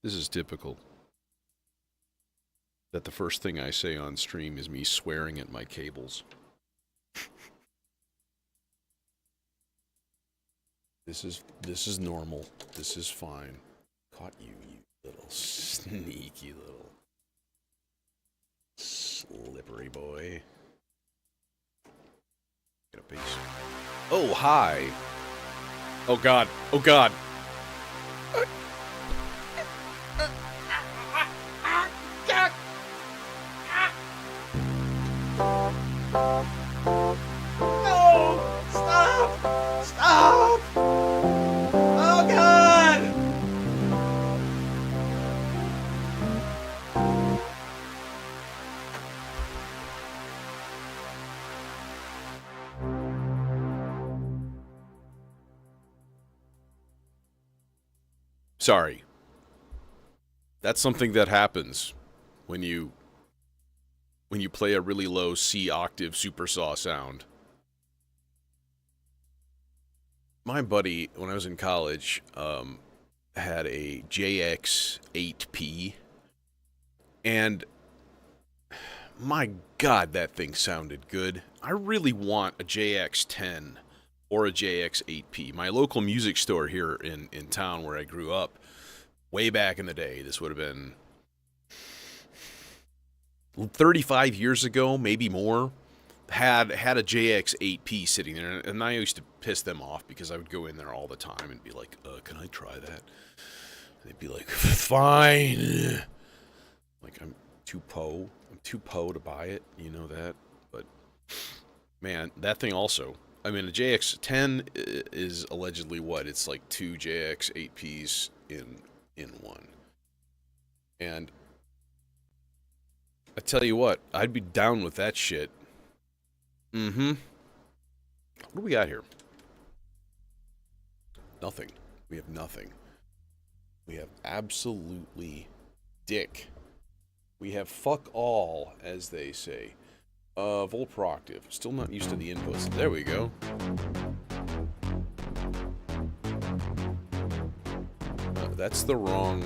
This is typical. That the first thing I say on stream is me swearing at my cables. This is normal. This is fine. Caught you, you little sneaky little slippery boy. Get a piece. Oh, hi. Oh god. Oh god. No! Stop! Stop! Oh god! Sorry. That's something that happens when you play a really low C octave supersaw sound. My buddy, when I was in college, had a JX8P, and my god, that thing sounded good. I really want a JX10 or a JX8P. My local music store here in town where I grew up, way back in the day, this would have been 35 years ago, maybe more, had a JX8P sitting there, and I used to piss them off because I would go in there all the time and be like, can I try that? And they'd be like, fine. Like, I'm too po to buy it, you know that? But, man, that thing also, I mean, a JX10 is allegedly what? It's like two JX8Ps in one. And I tell you what, I'd be down with that shit. Mm-hmm. What do we got here? Nothing. We have nothing. We have absolutely dick. We have fuck all, as they say. Volproctive. Still not used to the inputs. There we go. That's the wrong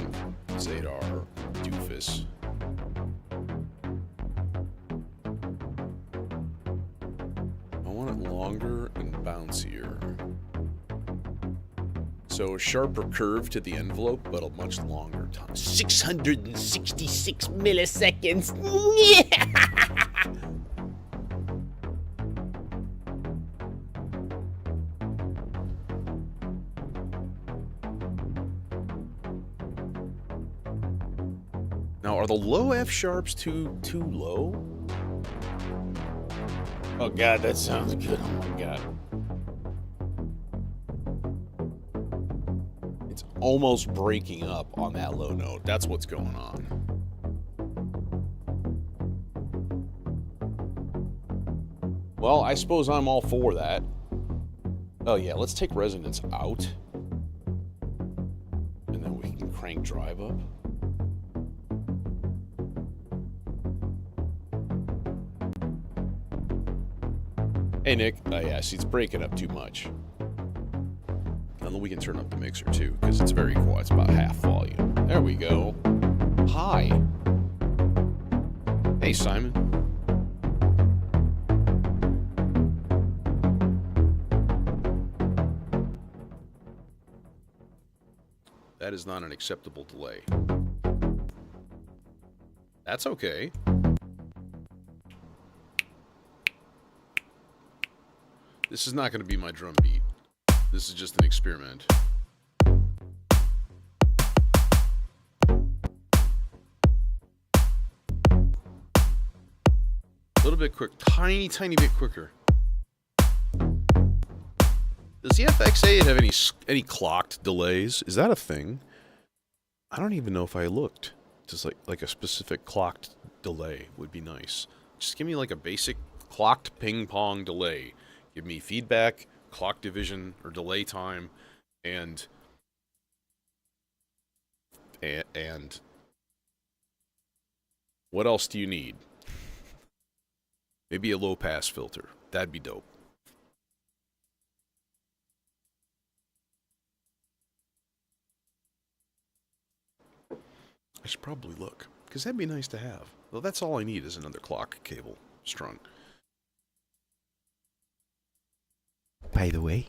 Zadar doofus. I want it longer and bouncier. So a sharper curve to the envelope, but a much longer time. 666 milliseconds. Now, are the low F sharps too low? Oh god, that sounds good. Oh my god. It's almost breaking up on that low note. That's what's going on. Well, I suppose I'm all for that. Oh yeah, let's take resonance out. And then we can crank drive up. Hey Nick, oh yeah, see it's breaking up too much. And then we can turn up the mixer too, because it's very quiet, it's about half volume. There we go. Hi. Hey Simon. That is not an acceptable delay. That's okay. This is not going to be my drum beat. This is just an experiment. A little bit quick, tiny bit quicker. Does the FX8 have any clocked delays? Is that a thing? I don't even know if I looked. Just like a specific clocked delay would be nice. Just give me like a basic clocked ping pong delay. Give me feedback, clock division, or delay time, and what else do you need? Maybe a low pass filter. That'd be dope. I should probably look, because that'd be nice to have. Well, that's all I need is another clock cable strung. By the way,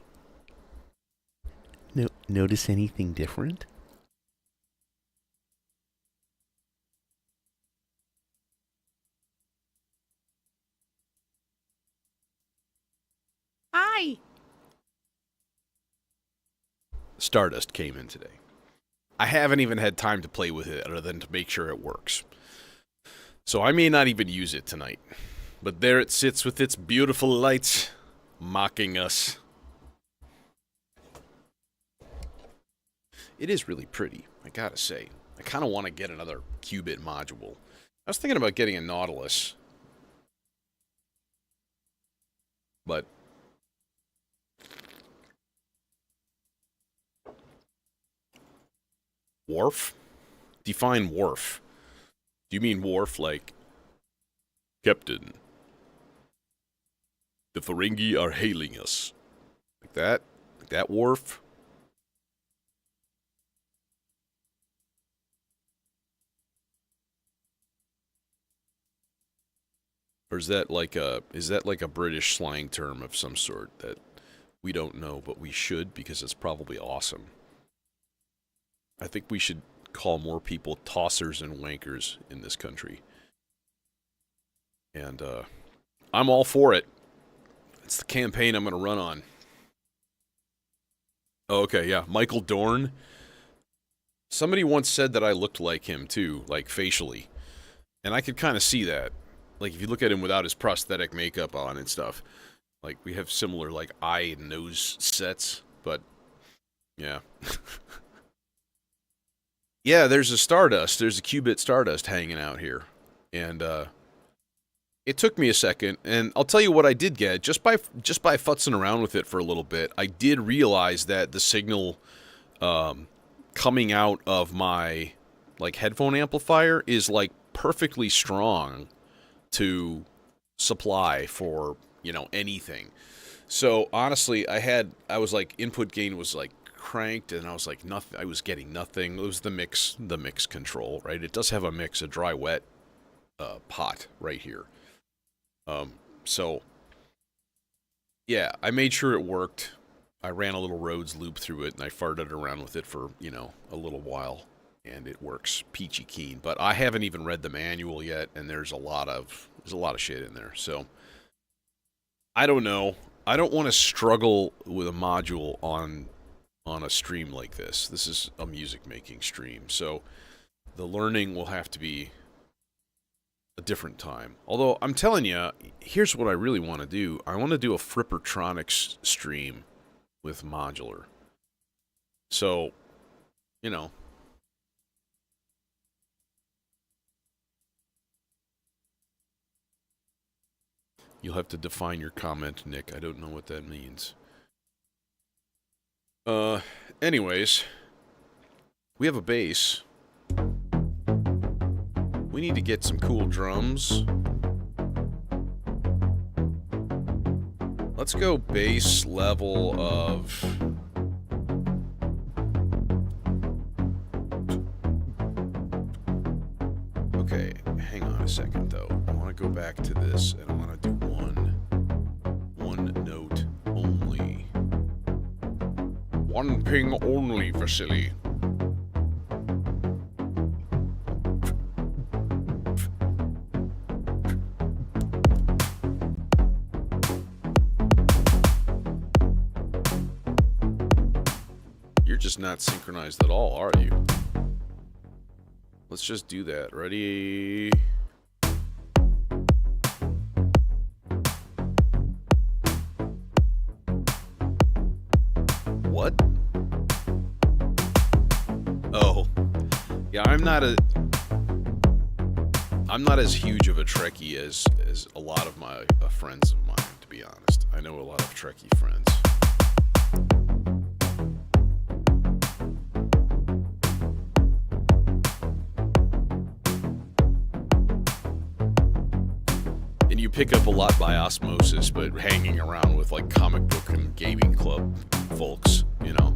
notice anything different? Hi. Stardust came in today. I haven't even had time to play with it other than to make sure it works. So I may not even use it tonight. But there it sits with its beautiful lights, mocking us. It is really pretty, I gotta say. I kind of want to get another qubit module. I was thinking about getting a Nautilus. But wharf? Define wharf. Do you mean wharf like Captain? The Ferengi are hailing us. Like that? Like that wharf? Or is that like a British slang term of some sort that we don't know, but we should because it's probably awesome? I think we should call more people tossers and wankers in this country. And I'm all for it. It's the campaign I'm going to run on. Oh, okay, yeah. Michael Dorn. Somebody once said that I looked like him, too, like facially. And I could kind of see that. Like, if you look at him without his prosthetic makeup on and stuff. Like, we have similar, like, eye and nose sets. But, yeah. Yeah, there's a Stardust. There's a qubit Stardust hanging out here. And, it took me a second, and I'll tell you what I did get. Just by futzing around with it for a little bit, I did realize that the signal coming out of my like headphone amplifier is like perfectly strong to supply for, you know, anything. So honestly, I was like input gain was like cranked, and I was like nothing. I was getting nothing. It was the mix control, right? It does have a mix, a dry wet pot right here. So, yeah, I made sure it worked. I ran a little Rhodes loop through it, and I farted around with it for, you know, a little while, and it works peachy keen. But I haven't even read the manual yet, and there's a lot of shit in there. So, I don't know. I don't want to struggle with a module on a stream like this. This is a music-making stream, so the learning will have to be a different time. Although, I'm telling you, here's what I really want to do. I want to do a Frippertronics stream with modular. So, you know. You'll have to define your comment, Nick. I don't know what that means. Anyways. We have a bass. We need to get some cool drums. Let's go bass level of... Okay, hang on a second though. I want to go back to this and I want to do one note only. One ping only, Vasily. Just not synchronized at all, are you? Let's just do that. Ready? What? Oh. Yeah, I'm not as huge of a Trekkie as a lot of my friends of mine, to be honest. I know a lot of Trekkie friends. You pick up a lot by osmosis, but hanging around with like comic book and gaming club folks, you know.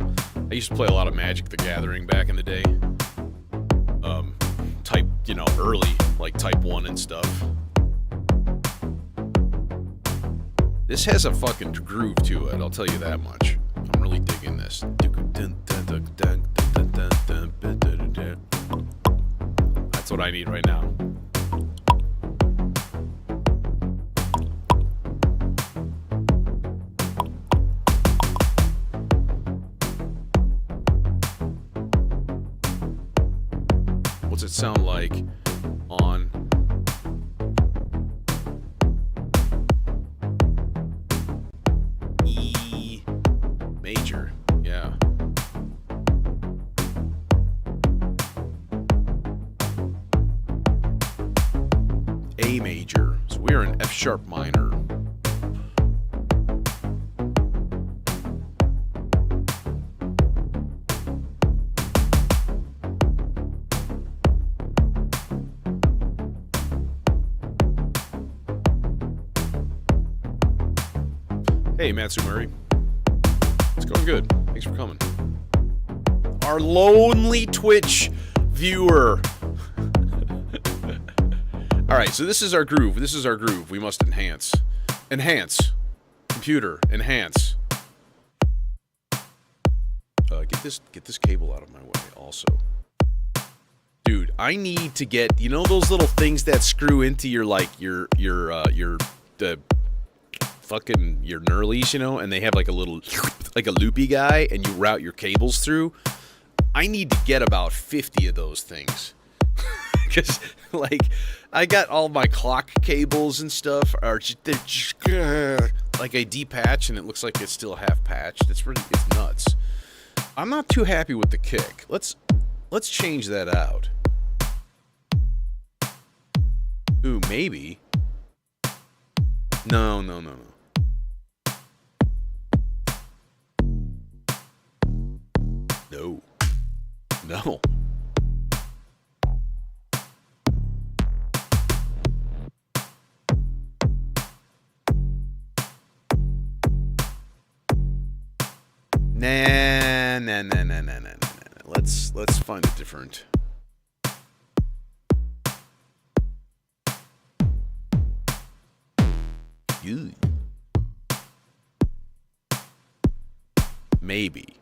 I used to play a lot of Magic the Gathering back in the day. you know, early, like Type 1 and stuff. This has a fucking groove to it, I'll tell you that much. I'm really digging this. That's what I need right now. What's it sound like on E major? Yeah. A major. So we are in F sharp minor. Hey, Matsumuri. It's going good. Thanks for coming. Our lonely Twitch viewer. Alright, so this is our groove. This is our groove. We must enhance. Enhance. Computer. Enhance. Get this cable out of my way also. Dude, I need to get, you know those little things that screw into your, like, your fucking your knurlies, you know, and they have like a little, like a loopy guy, and you route your cables through. I need to get about 50 of those things. Because, like, I got all my clock cables and stuff are just, like I detach and it looks like it's still half patched. It's nuts. I'm not too happy with the kick. Let's change that out. Ooh, maybe. No. No. Nah. Let's find a different. You. Maybe.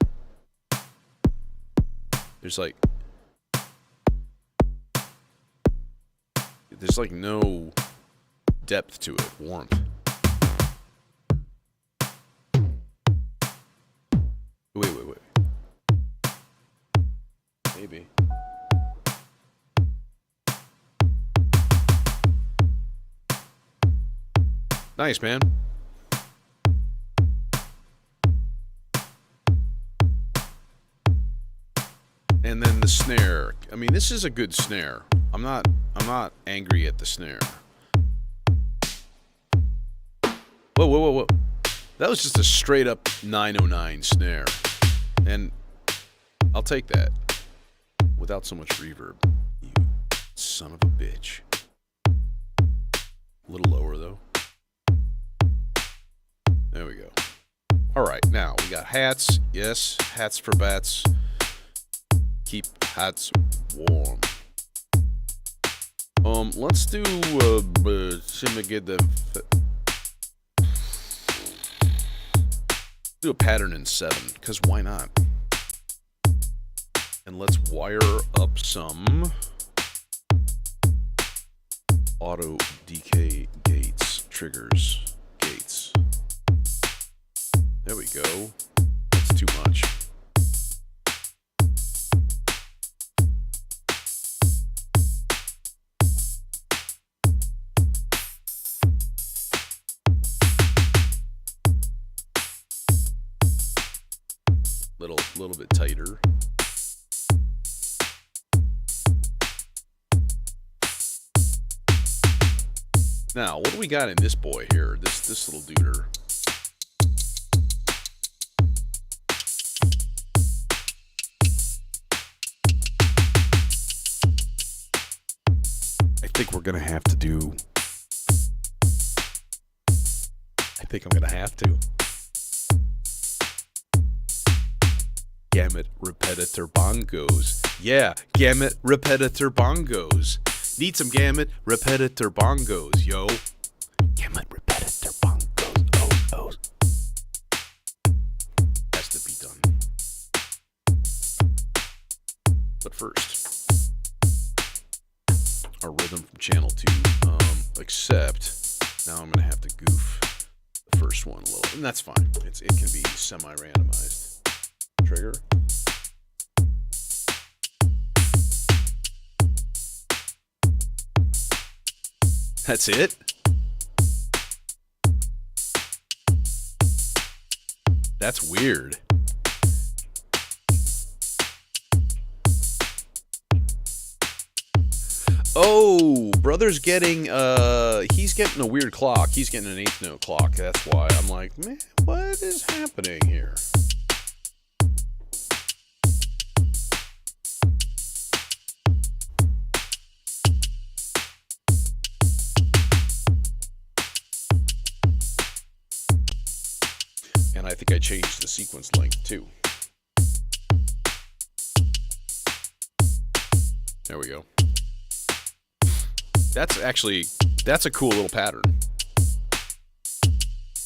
There's like no depth to it, warmth. Wait. Maybe. Nice, man. And then the snare. I mean, this is a good snare. I'm not angry at the snare. Whoa. That was just a straight up 909 snare. And I'll take that. Without so much reverb. You son of a bitch. A little lower though. There we go. Alright, now we got hats. Yes, hats for bats. Keep hats warm. Let's do do a pattern in 7, because why not? And let's wire up some auto decay gates, triggers, gates. There we go. That's too much. Little bit tighter. Now, what do we got in this boy here? This little duder. I think we're gonna have to do. I think I'm gonna have to. Gamut repetitor bongos. Yeah, gamut repetitor bongos. Need some gamut repetitor bongos, yo. Gamut repetitor bongos. Oh. Has to be done. But first, our rhythm from channel 2. Except now I'm gonna have to goof the first one a little, and that's fine. It can be semi-randomized. Trigger. That's it? That's weird. Oh, brother's getting, he's getting a weird clock. He's getting an 8th note clock. That's why I'm like, man, what is happening here? And I think I changed the sequence length too. There we go. That's a cool little pattern.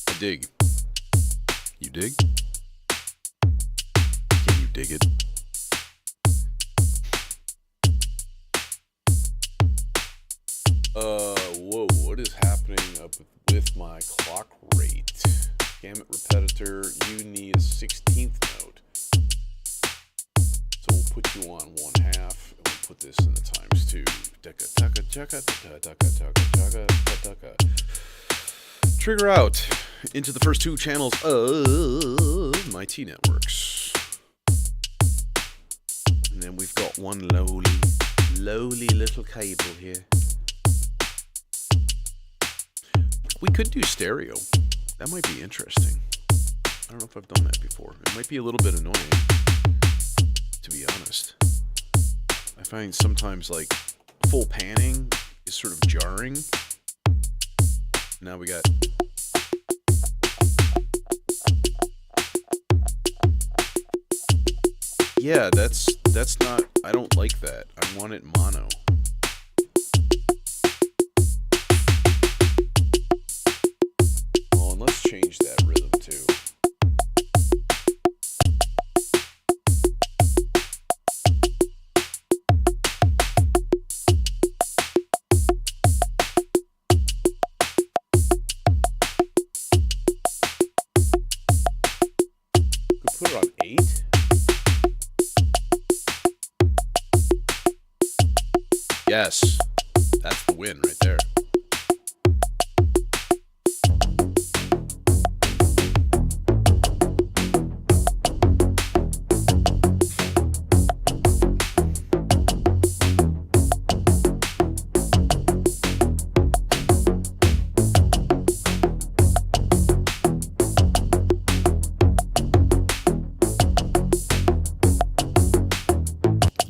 I dig. You dig? Can you dig it? Whoa, what is happening up with my clock rate? Gamut repetitor, you need a 16th note. So we'll put you on 1/2, and we'll put this in the times 2. Trigger out into the first 2 channels of my T networks. And then we've got one lowly little cable here. We could do stereo. That might be interesting. I don't know if I've done that before. It might be a little bit annoying, to be honest. I find sometimes, like, full panning is sort of jarring. Now we got... Yeah, that's not... I don't like that. I want it mono. Oh, and let's change that rhythm, too. Put it on 8. Yes, that's the win right there.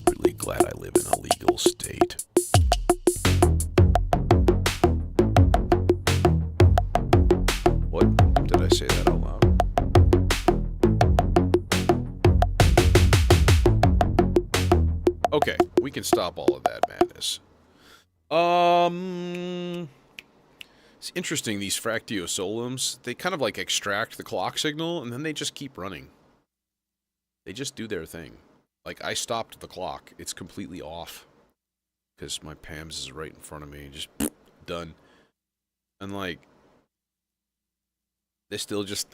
Really glad I live in a legal state. What? Did I say that out loud? Okay, we can stop all of that madness. It's interesting, these Fractio Solums. They kind of like extract the clock signal, and then they just keep running. They just do their thing. Like, I stopped the clock. It's completely off. Because my PAMS is right in front of me. Just done. And like... They still just...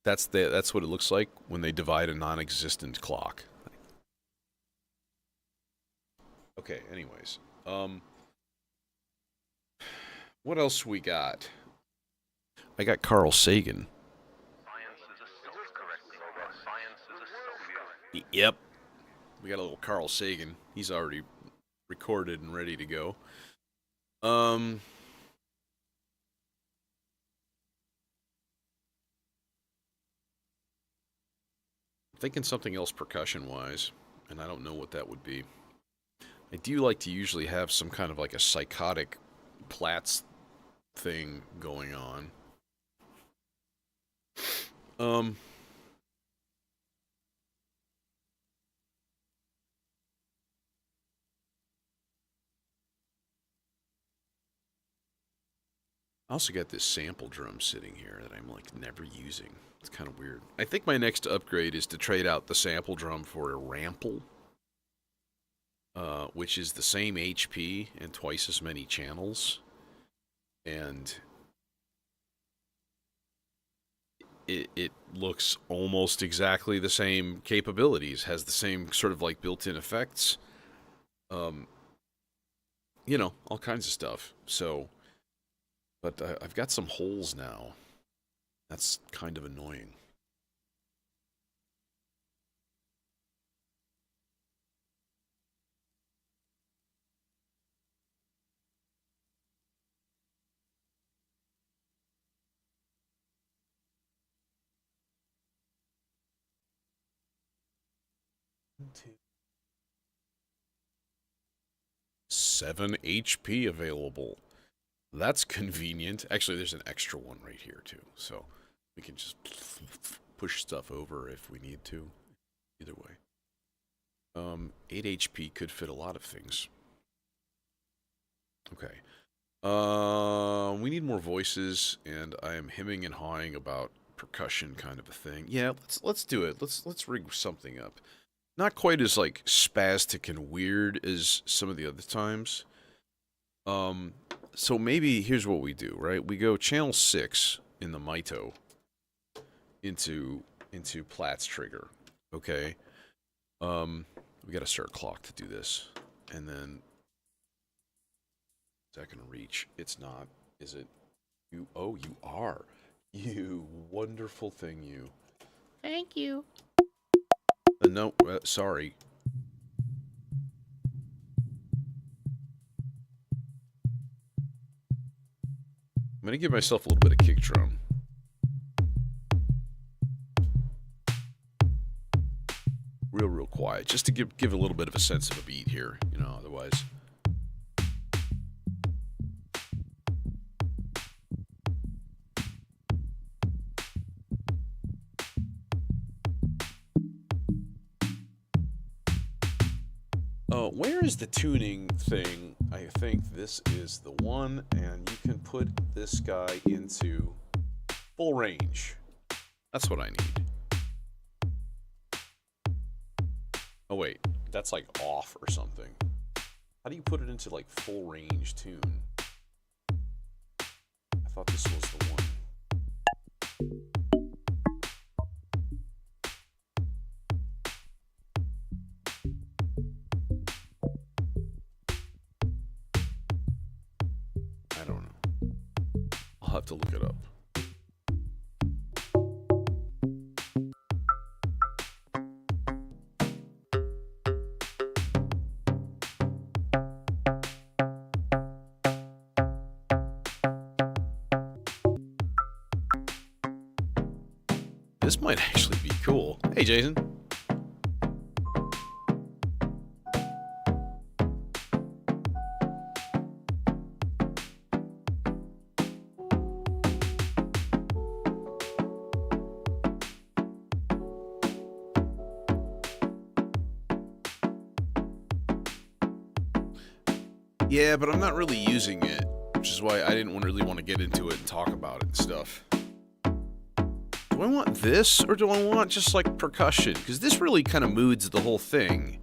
That's what it looks like when they divide a non-existent clock. Okay, anyways. What else we got? I got Carl Sagan. Yep. We got a little Carl Sagan. He's already recorded and ready to go. I'm thinking something else percussion-wise, and I don't know what that would be. I do like to usually have some kind of like a psychotic Platts thing going on. I also got this sample drum sitting here that I'm like never using. It's kind of weird. I think my next upgrade is to trade out the sample drum for a rample, which is the same HP and twice as many channels, and it looks almost exactly the same capabilities, has the same sort of like built-in effects, you know, all kinds of stuff. So, but I've got some holes now. That's kind of annoying. Two. 7 HP available. That's convenient. Actually, there's an extra one right here, too. So we can just push stuff over if we need to. Either way. 8 HP could fit a lot of things. Okay. We need more voices, and I am hemming and hawing about percussion kind of a thing. Yeah, let's do it. Let's rig something up. Not quite as like spastic and weird as some of the other times. So maybe here's what we do, right? We go channel 6 in the Mito into Platt's trigger. Okay. We gotta start a clock to do this. And then is that gonna reach? It's not. Is it? You are. You wonderful thing, you. Thank you. No, sorry. I'm gonna give myself a little bit of kick drum. Real quiet, just to give a little bit of a sense of a beat here, you know, otherwise. Where is the tuning thing? I think this is the one, and you can put this guy into full range. That's what I need. Oh wait, that's like off or something. How do you put it into like full range tune? I thought this was the one. I don't know. I'll have to look it up. This might actually be cool. Hey, Jason. Yeah, but I'm not really using it, which is why I didn't really want to get into it and talk about it and stuff. Do I want this, or do I want just, like, percussion? Because this really kind of moods the whole thing.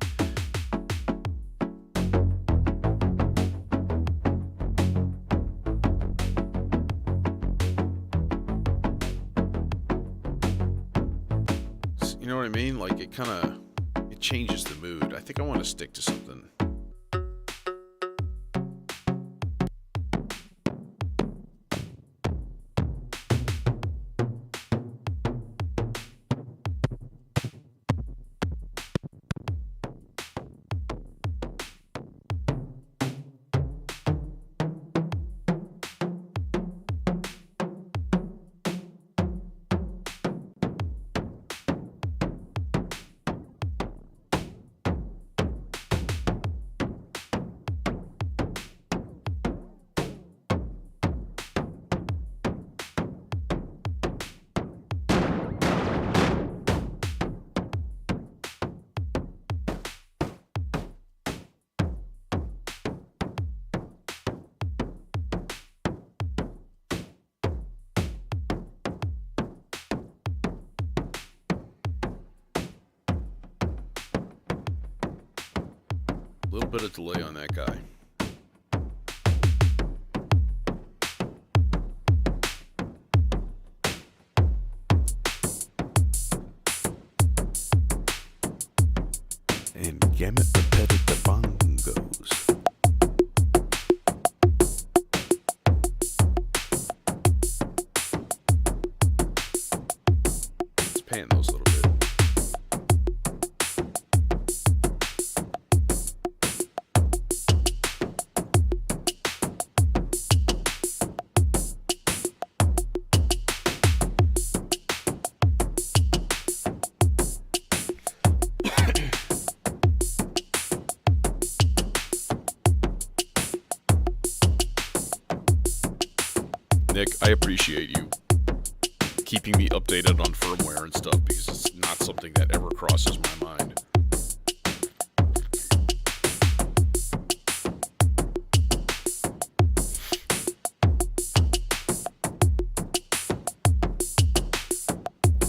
You know what I mean? Like, it kind of... it changes the mood. I think I want to stick to something. little bit of delay on that guy. And gamut repetitive bongos. Let's pan those a little bit. Nick, I appreciate you keeping me updated on firmware and stuff because it's not something that ever crosses my mind.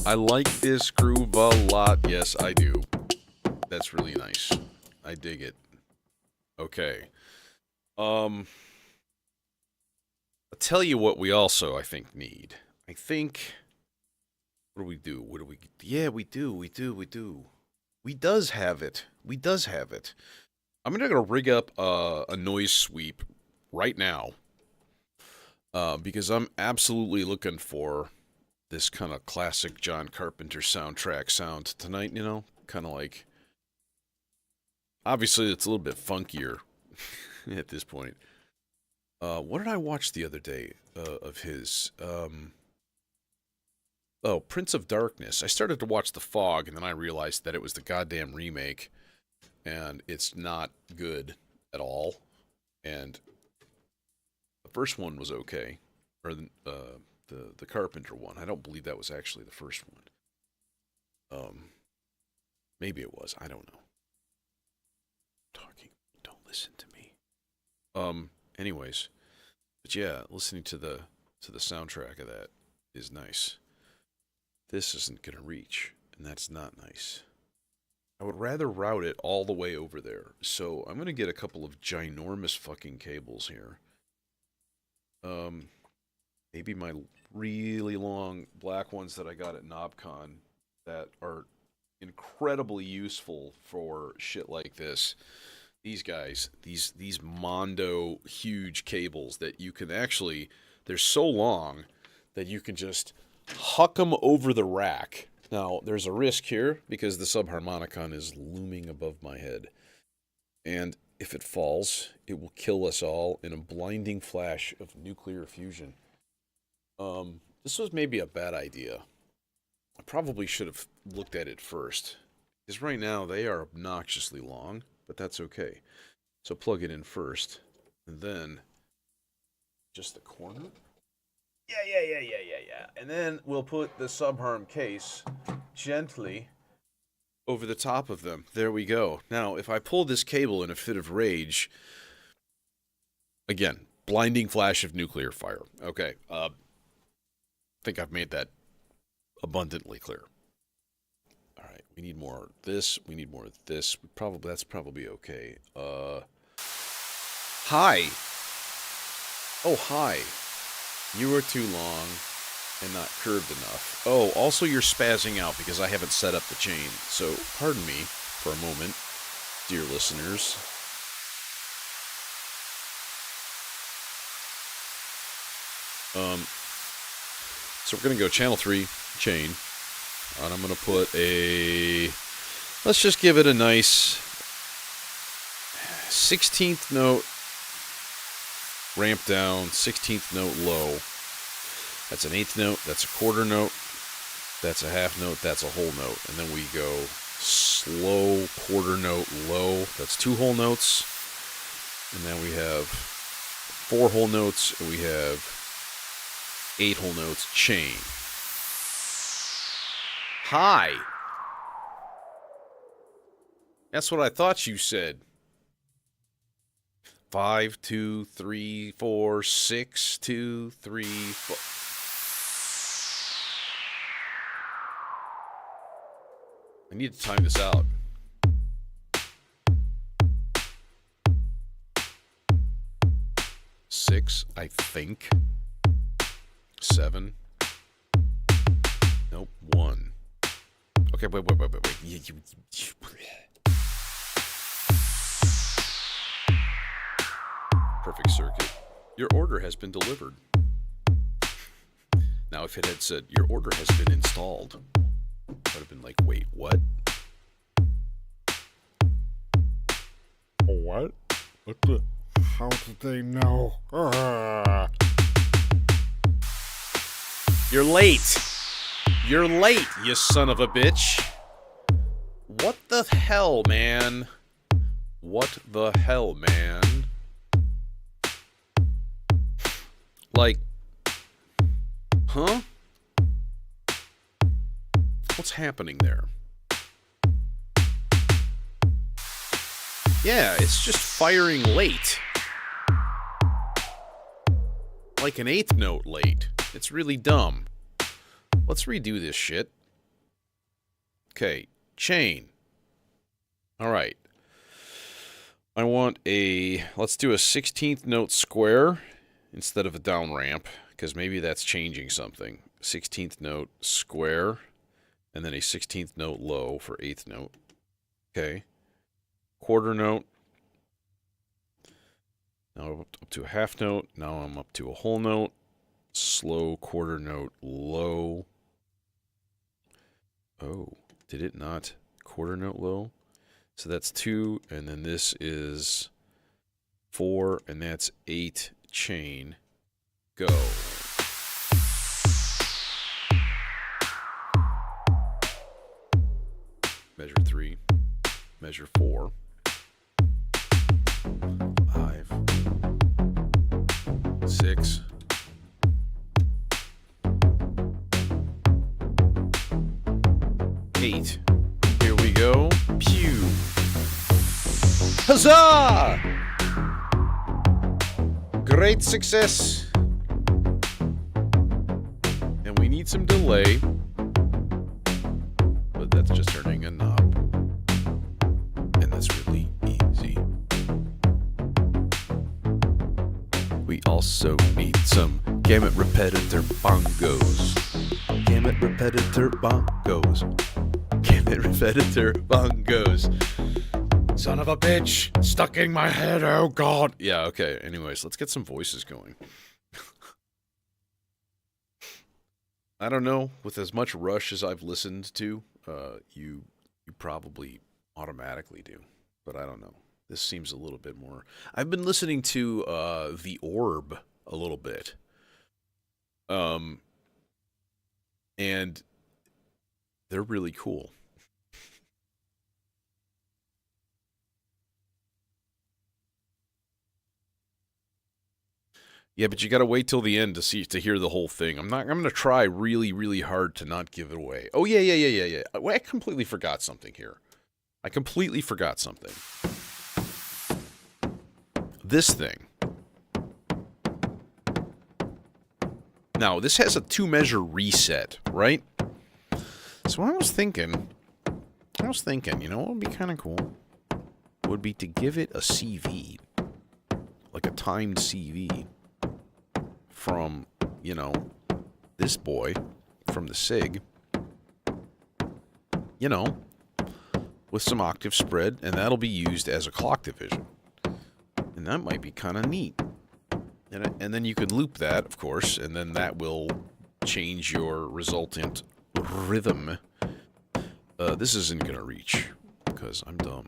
I like this groove a lot. Yes, I do. That's really nice. I dig it. Okay. I'll tell you what we also, I think, need. I think... What do we do? What do we... Yeah, we do. We does have it. We does have it. I'm going to rig up a noise sweep right now. Because I'm absolutely looking for this kind of classic John Carpenter soundtrack sound tonight, you know? Kind of like... Obviously, it's a little bit funkier at this point. What did I watch the other day of his? Oh, Prince of Darkness. I started to watch The Fog, and then I realized that it was the goddamn remake, and it's not good at all. And the first one was okay, or the Carpenter one. I don't believe that was actually the first one. Maybe it was. I don't know. Talking. Don't listen to me. Anyways, but yeah, listening to the soundtrack of that is nice. This isn't gonna reach, and that's not nice. I would rather route it all the way over there. So I'm gonna get a couple of ginormous fucking cables here. Maybe my really long black ones that I got at NobCon that are incredibly useful for shit like this. These guys, these Mondo huge cables that you can actually, they're so long that you can just huck them over the rack. Now, there's a risk here because the subharmonicon is looming above my head. And if it falls, it will kill us all in a blinding flash of nuclear fusion. This was maybe a bad idea. I probably should have looked at it first. Because right now they are obnoxiously long. But that's okay. So plug it in first, and then just the corner. Yeah. And then we'll put the subharm case gently over the top of them. There we go. Now, if I pull this cable in a fit of rage, again, blinding flash of nuclear fire. Okay. I think I've made that abundantly clear. We need more of this. We need more of this. That's probably okay. Hi. Oh, hi. You are too long and not curved enough. Oh, also you're spazzing out because I haven't set up the chain. So, pardon me for a moment, dear listeners. So we're going to go channel 3, chain. And I'm going to put a, let's just give it a nice 16th note ramp down, 16th note low. That's an 8th note, that's a quarter note, that's a half note, that's a whole note. And then we go slow quarter note low, that's 2 whole notes. And then we have 4 whole notes, and we have 8 whole notes chain. Hi. That's what I thought you said. 5, 2, 3, 4, 6, 2, 3, 4. I need to time this out. 6, I think. 7. Nope, 1. Okay, wait. Perfect circuit. Your order has been delivered. Now, if it had said, your order has been installed, I would have been like, wait, what? What? What the? How did they know? You're late. You're late, you son of a bitch. What the hell, man? What the hell, man? Like, huh? What's happening there? Yeah, it's just firing late. Like an eighth note late. It's really dumb. Let's redo this shit. Okay, chain. Alright. I want a... Let's do a 16th note square instead of a down ramp, because maybe that's changing something. 16th note square, and then a 16th note low for 8th note. Okay. Quarter note. Now I'm up to a half note. Now I'm up to a whole note. Slow quarter note low. Oh, did it not? Quarter note low? So that's 2, and then this is 4, and that's 8 chain. Go. Measure 3. Measure 4. 5. 6. 8. Here we go. Pew. Huzzah! Great success. And we need some delay. But that's just turning a knob. And that's really easy. We also need some gamut repetitor bongos. Gamut repetitor bongos. Gamut repetitor bongos. Son of a bitch! Stuck in my head, oh god! Yeah, okay, anyways, let's get some voices going. I don't know, with as much Rush as I've listened to, you probably automatically do. But I don't know. This seems a little bit more... I've been listening to The Orb a little bit. And they're really cool. Yeah, but you gotta wait till the end to hear the whole thing. I'm gonna try really, really hard to not give it away. Oh yeah. I completely forgot something here. I completely forgot something. This thing. Now, this has a 2-measure reset, right? So I was thinking, you know what would be kind of cool? Would be to give it a CV. Like a timed CV. From, you know, this boy from the SIG, you know, with some octave spread, and that'll be used as a clock division. And that might be kind of neat. And then you could loop that, of course, and then that will change your resultant rhythm. This isn't going to reach, because I'm dumb.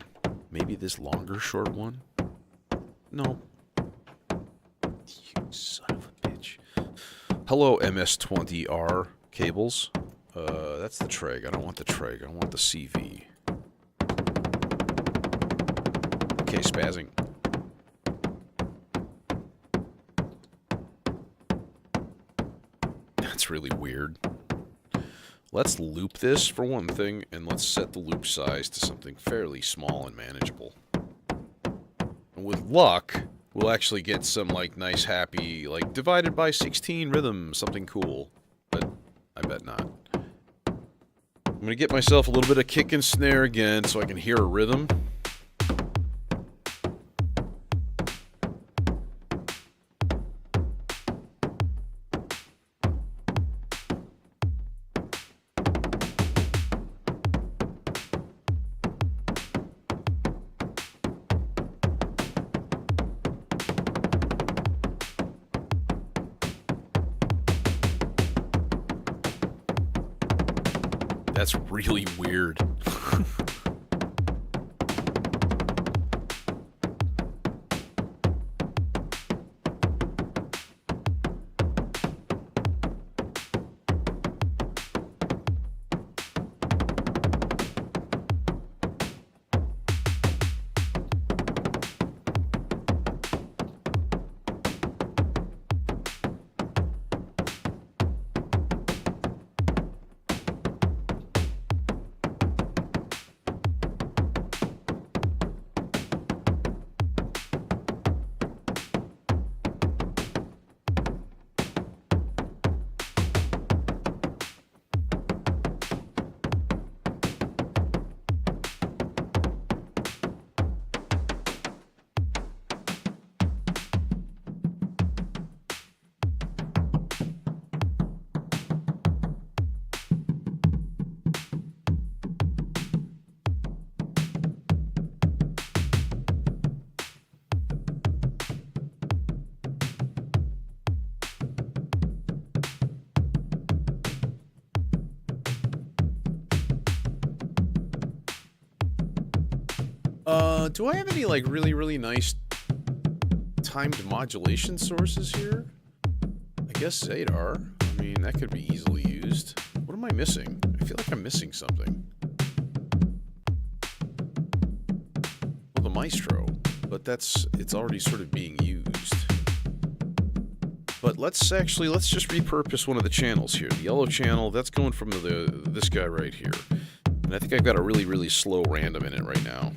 Maybe this longer short one? No. You son of a bitch. Hello, MS-20R cables. That's the Treg. I don't want the Treg. I want the CV. Okay, spazzing. That's really weird. Let's loop this for one thing, and let's set the loop size to something fairly small and manageable. And with luck, we'll actually get some, like, nice, happy, like, divided by 16 rhythm, something cool. But I bet not. I'm gonna get myself a little bit of kick and snare again so I can hear a rhythm. That's really weird. Do I have any, like, really nice timed modulation sources here? I guess Zadar. I mean, that could be easily used. What am I missing? I feel like I'm missing something. Well, the Maestro. But it's already sort of being used. But let's just repurpose one of the channels here. The yellow channel, that's going from this guy right here. And I think I've got a really slow random in it right now.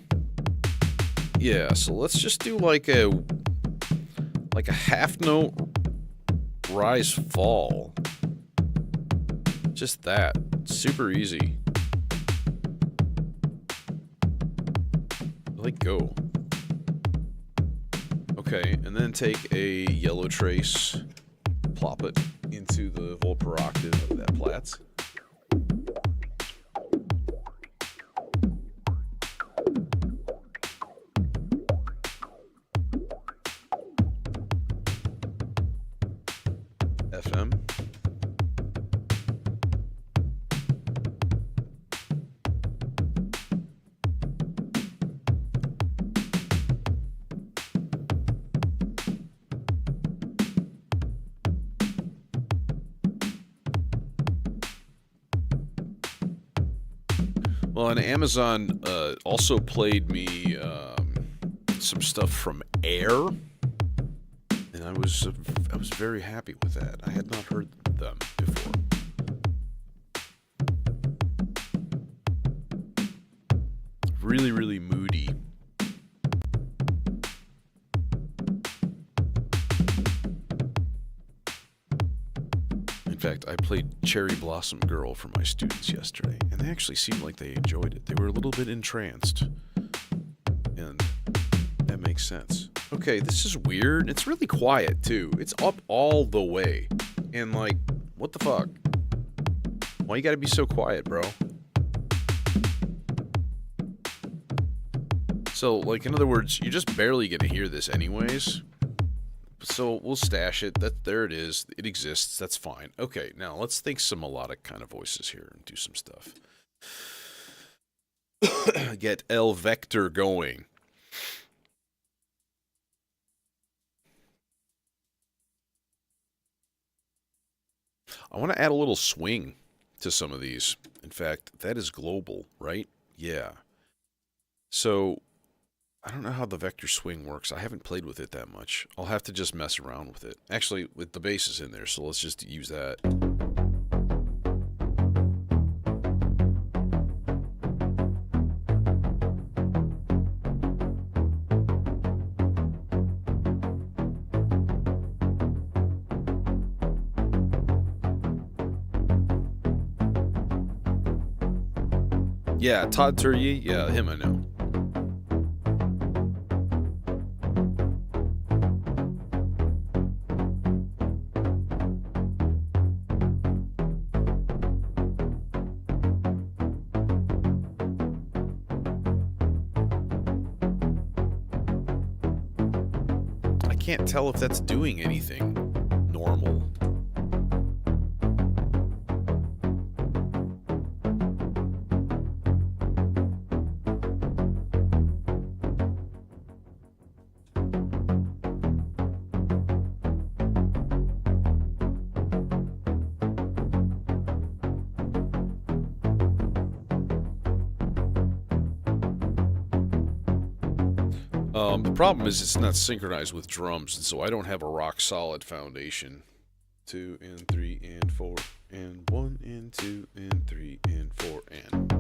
Yeah, so let's just do like a half note rise fall. Just that. Super easy. Like go. Okay, and then take a yellow trace, plop it into the volt per octave of that Platts. FM. Well, and Amazon also played me some stuff from Air, and I was very happy with that. I had not heard them before. Really moody. In fact, I played Cherry Blossom Girl for my students yesterday, and they actually seemed like they enjoyed it. They were a little bit entranced, and that makes sense. Okay, this is weird. It's really quiet, too. It's up all the way, and like, what the fuck? Why you gotta be so quiet, bro? So, like, in other words, you're just barely gonna hear this anyways. So we'll stash it. There it is. It exists. That's fine. Okay, now let's think some melodic kind of voices here and do some stuff. Get L Vector going. I want to add a little swing to some of these. In fact, that is global, right? Yeah. So I don't know how the vector swing works. I haven't played with it that much. I'll have to just mess around with it. Actually, with the bass is in there, so let's just use that. Yeah, Todd Turye. Yeah, him I know. Can't tell if that's doing anything normal. The problem is it's not synchronized with drums, and so I don't have a rock solid foundation. 2 and 3 and 4 and 1 and 2 and 3 and 4 and.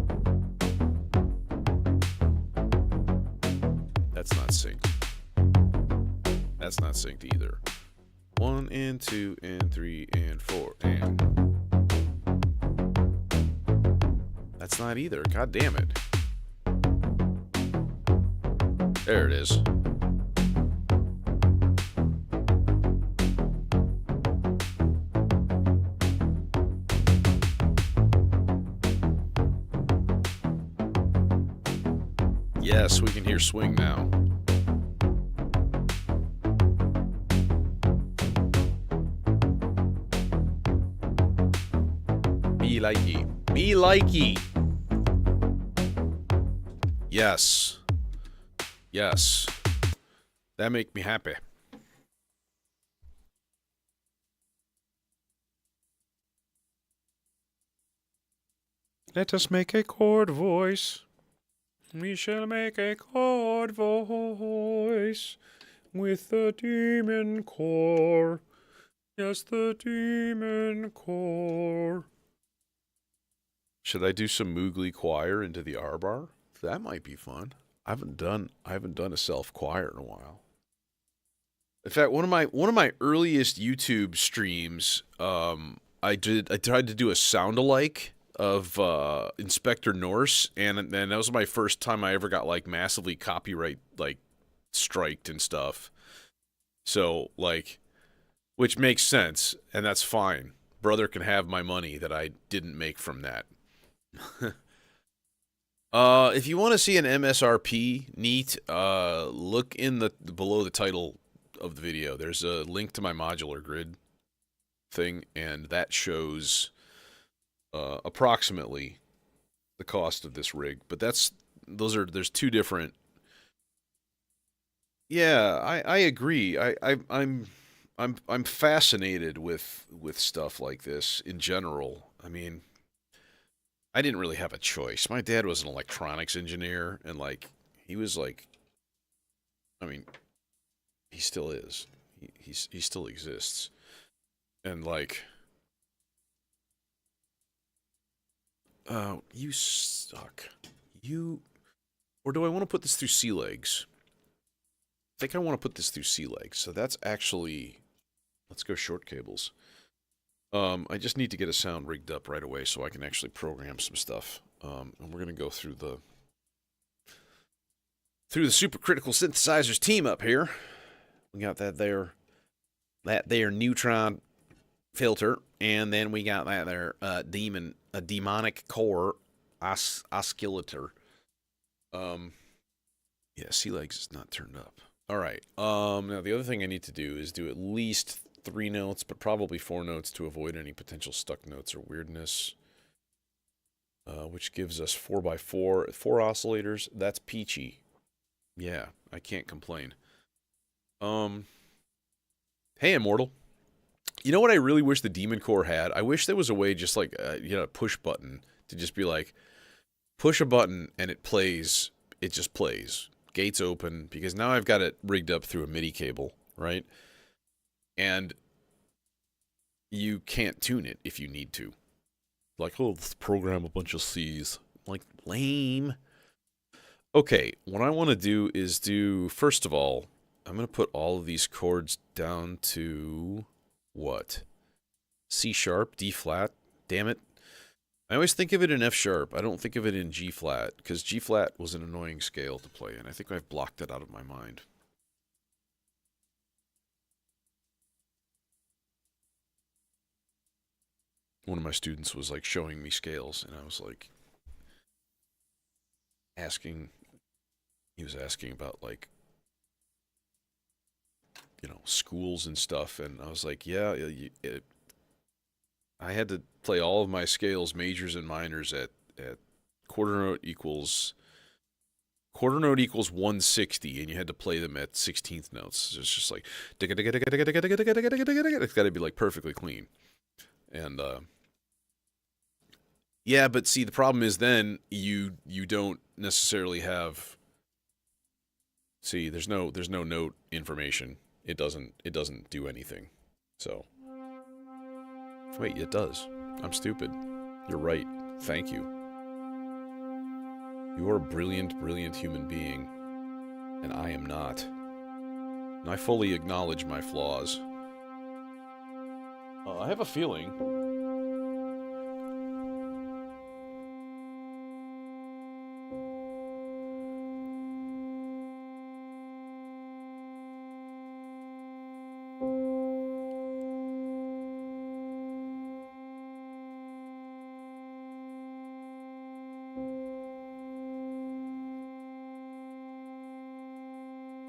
That's not synced. That's not synced either. 1 and 2 and 3 and 4 and. That's not either. God damn it. There it is. Yes, we can hear swing now. Be likey. Be likey. Yes. Yes. That make me happy. Let us make a chord voice. We shall make a chord voice with the demon core. Yes, the demon core. Should I do some Moogly choir into the R bar? That might be fun. I haven't done a self choir in a while. In fact, one of my earliest YouTube streams, I tried to do a sound-alike of Inspector Norse, and that was my first time I ever got like massively copyright like striked and stuff. So like, which makes sense, and that's fine. Brother can have my money that I didn't make from that. If you want to see an MSRP, neat, look in the below the title of the video. There's a link to my modular grid thing, and that shows approximately the cost of this rig. But there's two different. Yeah, I agree. I'm fascinated with stuff like this in general. I mean, I didn't really have a choice. My dad was an electronics engineer, and like he was like, I mean, he still is. He still exists, and like, you suck. Or do I want to put this through sea legs? I think I want to put this through sea legs. So that's actually, let's go short cables. I just need to get a sound rigged up right away so I can actually program some stuff. And we're gonna go through the supercritical synthesizers team up here. We got that there neutron filter, and then we got that there demonic core oscillator. Yeah, sea legs is not turned up. All right. Now the other thing I need to do is do at least 3 notes, but probably 4 notes to avoid any potential stuck notes or weirdness. Which gives us 4x4, 4 oscillators. That's peachy. Yeah, I can't complain. Hey, Immortal. You know what I really wish the Demon Core had? I wish there was a way just like, a push button to just be like, push a button and it plays. It just plays. Gates open, because now I've got it rigged up through a MIDI cable, right? And you can't tune it if you need to. Like, oh, let's program a bunch of C's. Like, lame. Okay, what I want to do is first of all, I'm going to put all of these chords down to, what? C sharp, D flat, damn it. I always think of it in F sharp. I don't think of it in G flat, because G flat was an annoying scale to play in. I think I've blocked it out of my mind. One of my students was like showing me scales, and I was like he was asking about like, schools and stuff, and I was like, yeah, I had to play all of my scales, majors and minors, at quarter note equals 160, and you had to play them at 16th notes. So it's just like, it's got to be like perfectly clean. And yeah, but see, the problem is then you don't necessarily have See, there's no note information. It doesn't do anything. So, wait, it does. I'm stupid. You're right. Thank you. You are a brilliant, brilliant human being, and I am not. And I fully acknowledge my flaws. I have a feeling.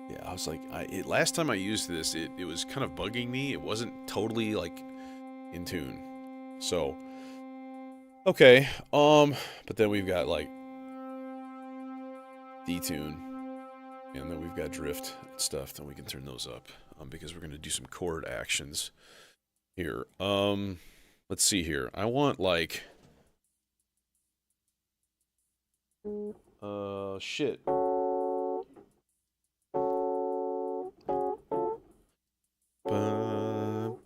Yeah, I was like, last time I used this, it was kind of bugging me. It wasn't totally, like, in tune. So, okay, but then we've got, like, detune, and then we've got drift and stuff, then we can turn those up, because we're going to do some chord actions here. Let's see here. I want, like, shit.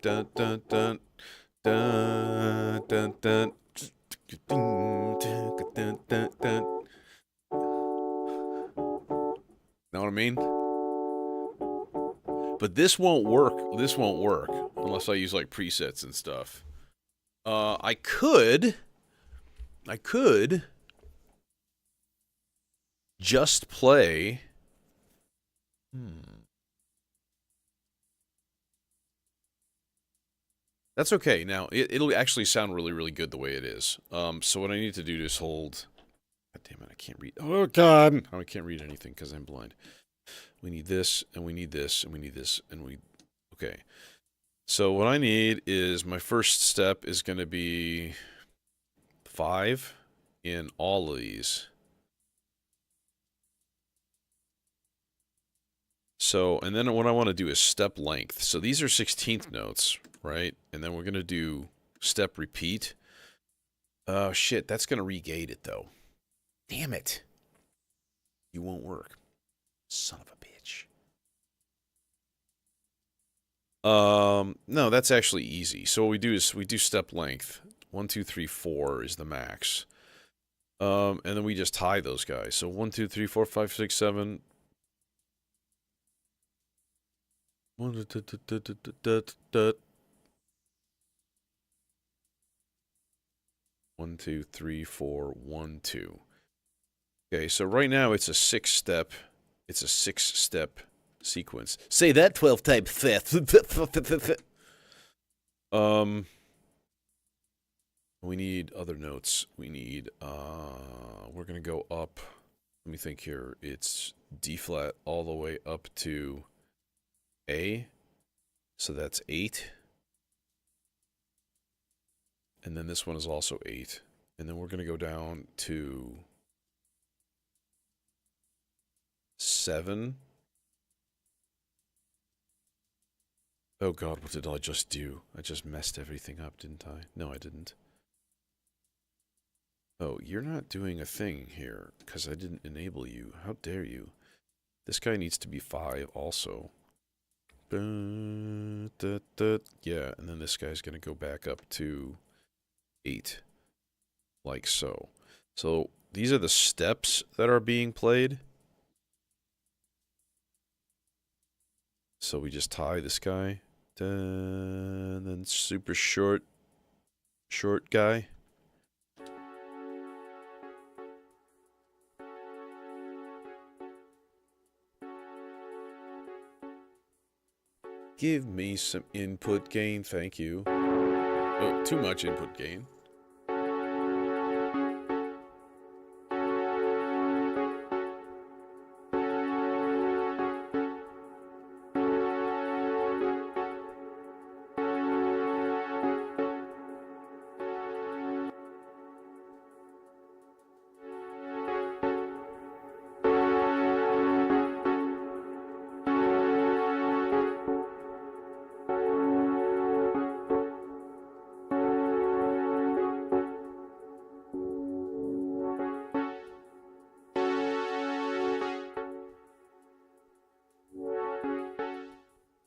Dun, dun, dun, dun, dun, dun. Know what I mean? But this won't work. This won't work unless I use like presets and stuff. I could just play. That's okay. Now, it'll actually sound really, really good the way it is. So what I need to do is hold... God damn it, I can't read... Oh, God! I can't read anything because I'm blind. We need this, and we need this, and we need this, and we... Okay. So what I need is... My first step is going to be... 5 in all of these. So, and then what I want to do is step length. So these are 16th notes, right? And then we're going to do step repeat. Oh, shit, that's going to regate it, though. Damn it. You won't work. Son of a bitch. No, that's actually easy. So what we do is we do step length. 1, 2, 3, 4 is the max. And then we just tie those guys. So 1, 2, 3, 4, 5, 6, 7... 1, 2, 3, 4, 1, 2. Okay, so right now it's a 6-step. It's a 6-step sequence. Say that 12 times fast. We need other notes. We need we're gonna go up. Let me think here. It's D flat all the way up to A. So that's 8. And then this one is also 8. And then we're going to go down to 7. Oh God, what did I just do? I just messed everything up, didn't I? No, I didn't. Oh, you're not doing a thing here, because I didn't enable you. How dare you? This guy needs to be 5 also. Yeah, and then this guy's going to go back up to 8. Like so. So, these are the steps that are being played. So we just tie this guy. And then super short guy. Give me some input gain, thank you. Oh, too much input gain.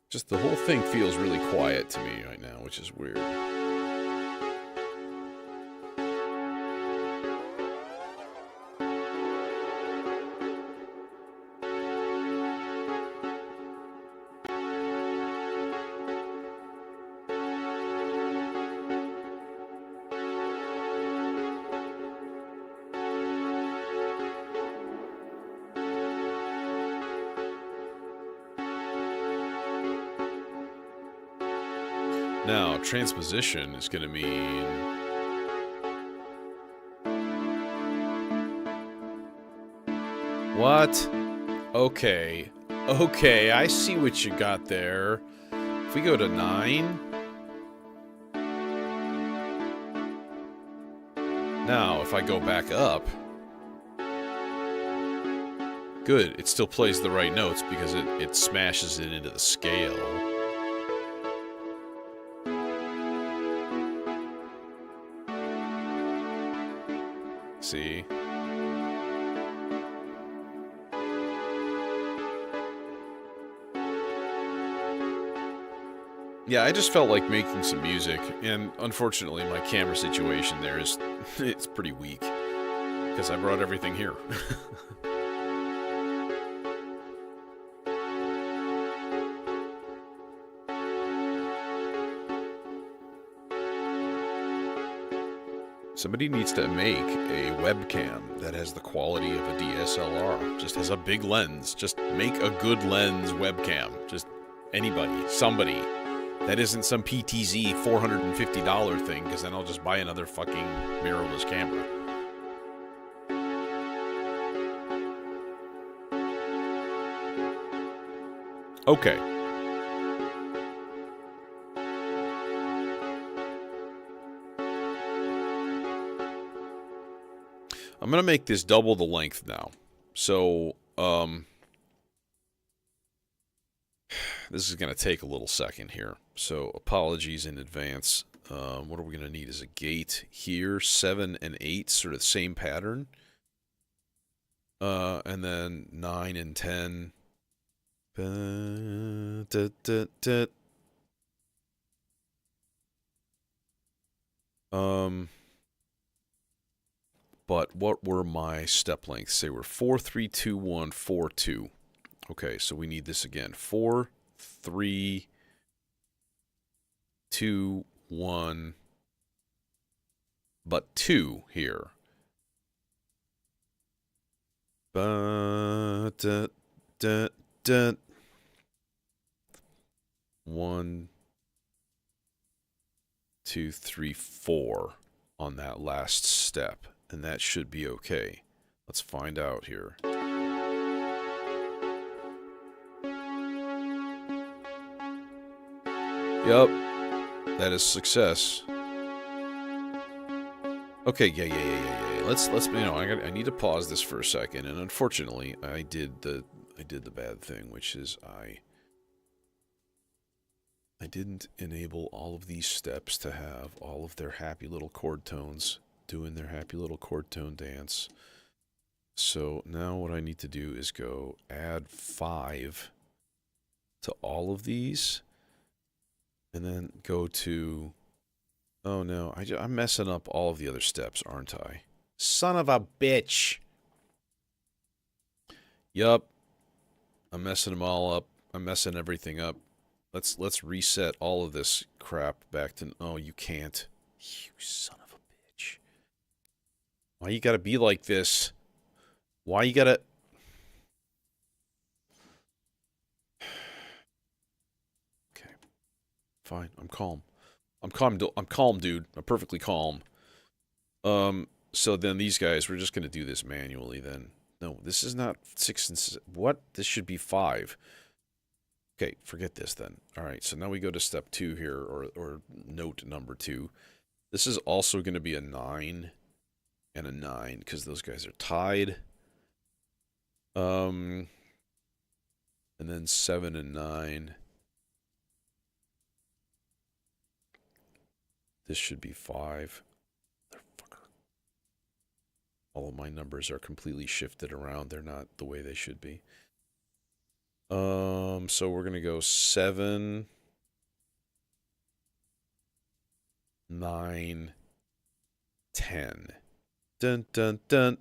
Just the whole thing feels really quiet to me right now, which is weird. Now, transposition is going to mean... What? Okay. Okay, I see what you got there. If we go to 9... Now, if I go back up... Good, it still plays the right notes because it smashes it into the scale. See? Yeah, I just felt like making some music, and unfortunately my camera situation there is it's pretty weak because I brought everything here. Somebody needs to make a webcam that has the quality of a DSLR. Just has a big lens. Just make a good lens webcam. Just anybody. Somebody. That isn't some PTZ $450 thing, because then I'll just buy another fucking mirrorless camera. Okay. I'm going to make this double the length now. So, this is going to take a little second here. So, apologies in advance. What are we going to need is a gate here. 7 and 8, sort of the same pattern. And then 9 and 10. But what were my step lengths? They were 4, 3, 2, 1, 4, 2. Okay, so we need this again. 4, 3, 2, 1, but 2 here. 1, 2, 3, 4 on that last step. And that should be okay. Let's find out here. Yup. That is success. Okay, yeah. Let's you know, I need to pause this for a second, and unfortunately, I did the bad thing, which is I didn't enable all of these steps to have all of their happy little chord tones doing their happy little chord tone dance. So now what I need to do is go add 5 to all of these, and then go to, oh no, I'm messing up all of the other steps, aren't I? Son of a bitch! Yup. I'm messing them all up. I'm messing everything up. Let's reset all of this crap back to, oh, you can't. You son of a bitch. Why you gotta be like this? Why you gotta... Okay. Fine. I'm calm. I'm calm, dude. I'm perfectly calm. So then these guys, we're just gonna do this manually then. No, this is not 6 and 6. What? This should be 5. Okay, forget this then. Alright, so now we go to step 2 here, or note number 2. This is also going to be a 9 and a 9, because those guys are tied. And then 7 and 9. This should be 5. Motherfucker. All of my numbers are completely shifted around. They're not the way they should be. So we're gonna go 7, 9, 10. Dun dun dun.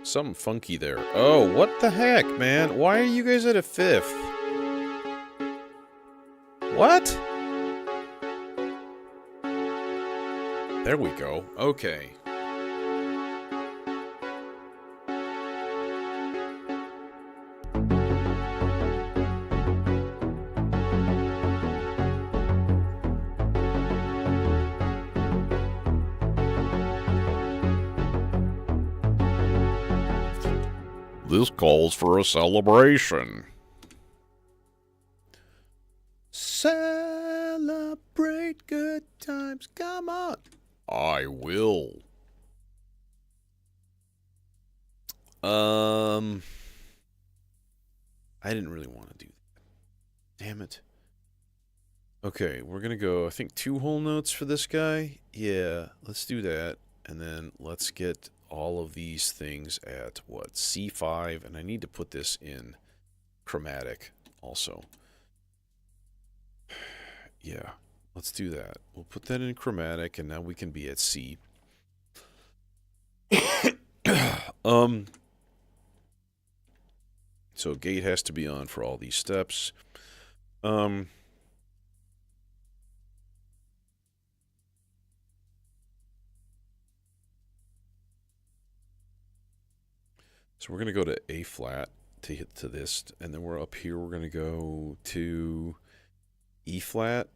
Something funky there. Oh, what the heck, man? Why are you guys at a 5th? What? There we go. Okay. This calls for a celebration. Celebrate good times. Come on. I will. I didn't really want to do that. Damn it. Okay, we're gonna go, I think, 2 whole notes for this guy. Yeah, let's do that. And then let's get all of these things at, what, C5? And I need to put this in chromatic also. Yeah, let's do that. We'll put that in chromatic, and now we can be at C. So gate has to be on for all these steps. So we're going to go to A flat to hit to this, and then we're up here, we're going to go to E flat.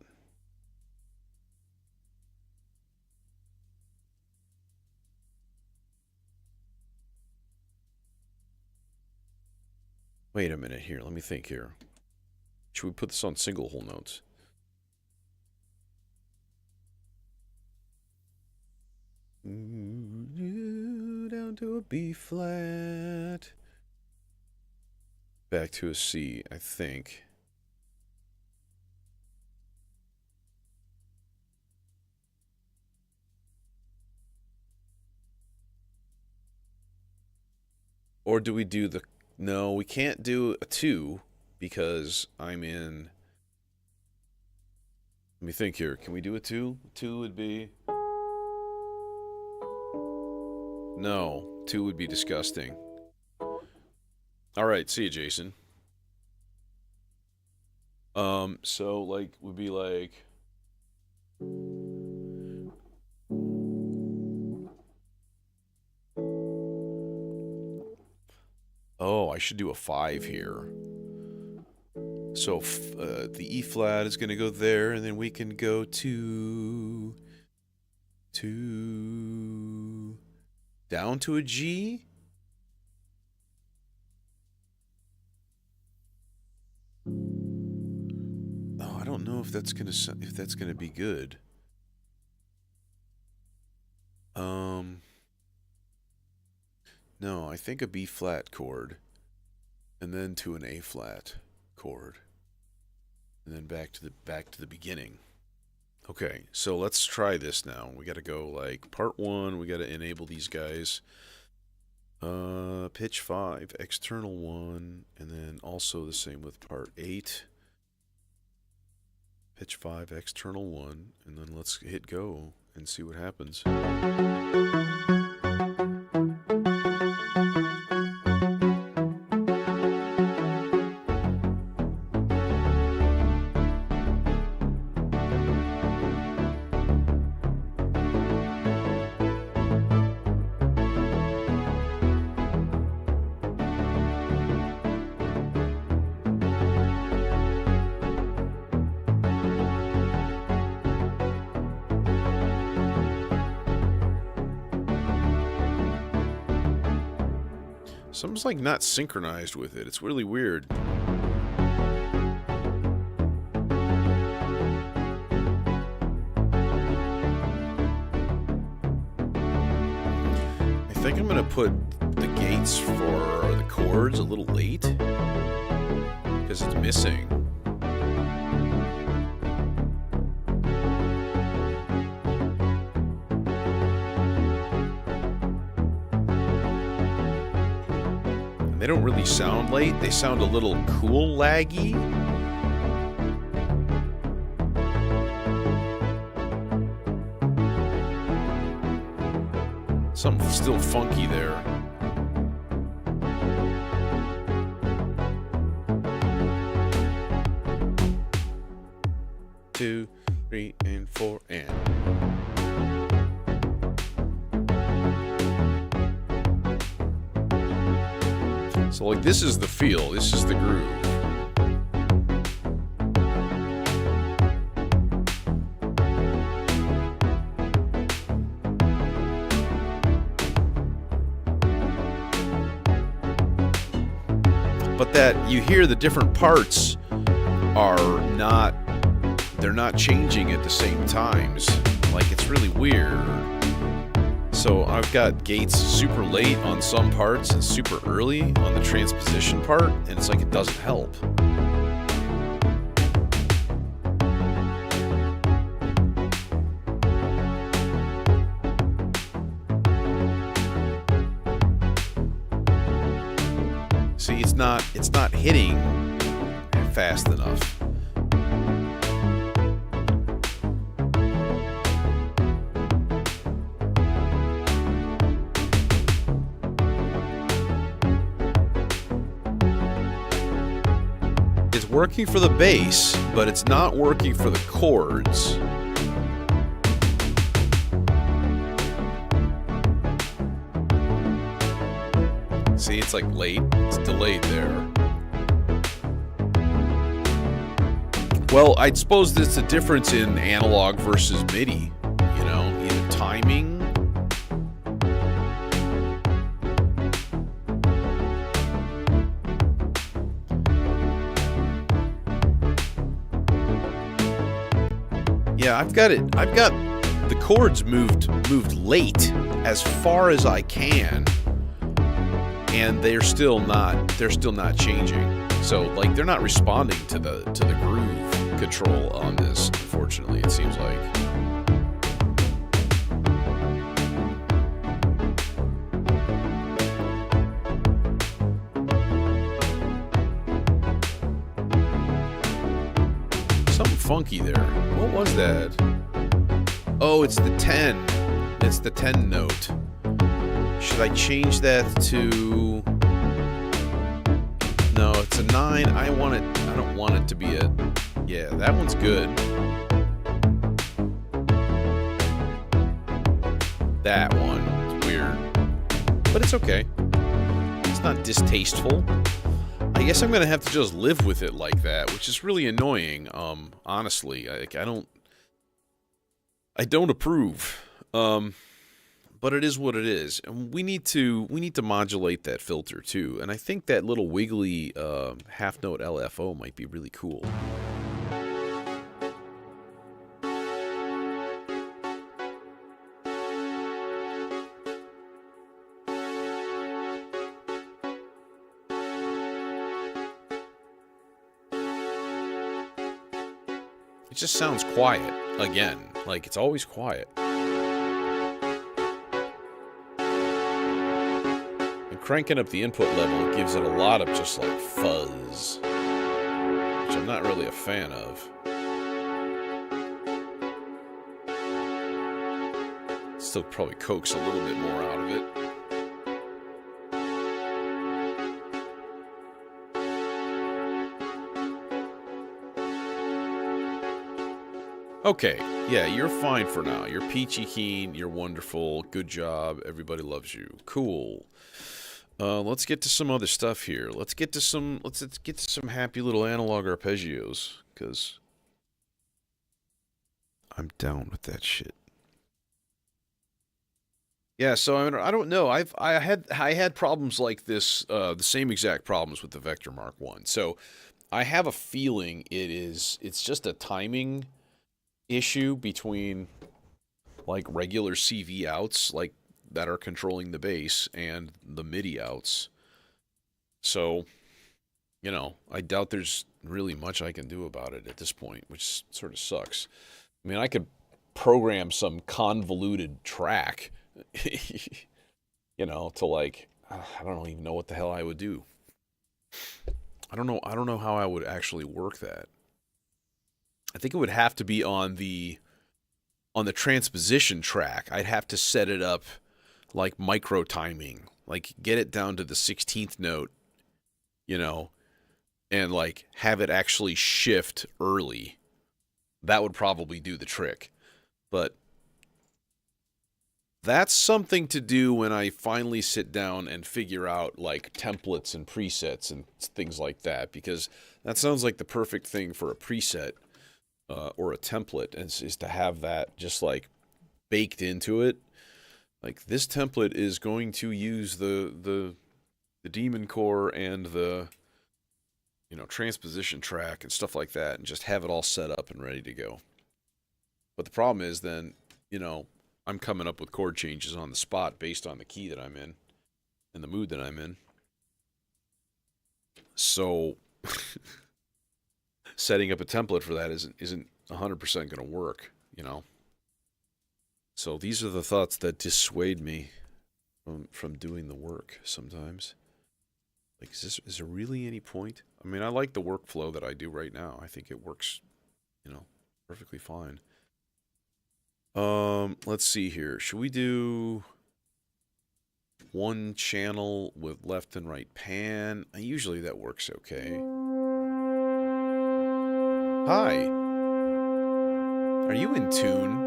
Wait a minute here, let me think here. Should we put this on single whole notes? Down to a B flat. Back to a C, I think. Or do we do the... No, we can't do a 2 because I'm in... Let me think here. Can we do a 2? 2 would be... No, 2 would be disgusting. Alright, see you, Jason. So, like, would be like... Oh, I should do a 5 here. So, the E flat is going to go there, and then we can go to... Down to a G? Oh, I don't know if that's gonna be good. No, I think a B flat chord, and then to an A flat chord, and then back to the beginning. Okay, so let's try this now. We got to go like part 1. We got to enable these guys. Pitch 5, external 1, and then also the same with part 8. Pitch 5, external 1, and then let's hit go and see what happens. Something's like not synchronized with it. It's really weird. I think I'm gonna put the gates for the chords a little late because it's missing. They don't really sound late. They sound a little cool laggy. Something still funky there. Two, 3, and 4, and. So, like, this is the feel. This is the groove. But that you hear the different parts are not, they're not changing at the same times. Like, it's really weird. So I've got gates super late on some parts and super early on the transposition part, and it's like it doesn't help. See, it's not hitting fast enough. It's working for the bass, but it's not working for the chords. See, it's like late. It's delayed there. Well, I'd suppose there's a difference in analog versus MIDI. You know, in timing. Yeah, I've got the chords moved late as far as I can. And they're still not changing. So like they're not responding to the groove control on this, unfortunately, it seems like. Something funky there. What was that? Oh, it's the 10. It's the 10 note. Should I change that to... No, it's a 9. I don't want it to be a... Yeah, that one's good. That one. It's weird. But it's okay. It's not distasteful. I guess I'm gonna have to just live with it like that, which is really annoying, honestly. I don't approve. But it is what it is, and we need to modulate that filter too. And I think that little wiggly half note LFO might be really cool. It just sounds quiet again, like it's always quiet. Cranking up the input level gives it a lot of just like fuzz, which I'm not really a fan of. Still probably coax a little bit more out of it. Okay, yeah, you're fine for now. You're peachy keen, you're wonderful, good job, everybody loves you. Cool. Let's get to some other stuff here. Let's get to some happy little analog arpeggios, because I'm down with that shit. Yeah, so I don't know. I had problems like this, the same exact problems with the Vector Mark 1. So I have a feeling it's just a timing issue between like regular CV outs, like that are controlling the bass, and the MIDI outs. So, you know, I doubt there's really much I can do about it at this point, which sort of sucks. I mean, I could program some convoluted track, you know, to like, I don't even know what the hell I would do. I don't know. I don't know how I would actually work that. I think it would have to be on the transposition track. I'd have to set it up like micro timing, like get it down to the 16th note, you know, and like have it actually shift early. That would probably do the trick. But that's something to do when I finally sit down and figure out like templates and presets and things like that, because that sounds like the perfect thing for a preset or a template is to have that just like baked into it. Like this template is going to use the Demon Core and the transposition track and stuff like that, and just have it all set up and ready to go. But the problem is then, I'm coming up with chord changes on the spot based on the key that I'm in and the mood that I'm in. So setting up a template for that isn't 100% going to work, So these are the thoughts that dissuade me from doing the work sometimes. Like, is there really any point? I mean, I like the workflow that I do right now. I think it works, perfectly fine. Let's see here. Should we do one channel with left and right pan? Usually that works okay. Hi. Are you in tune?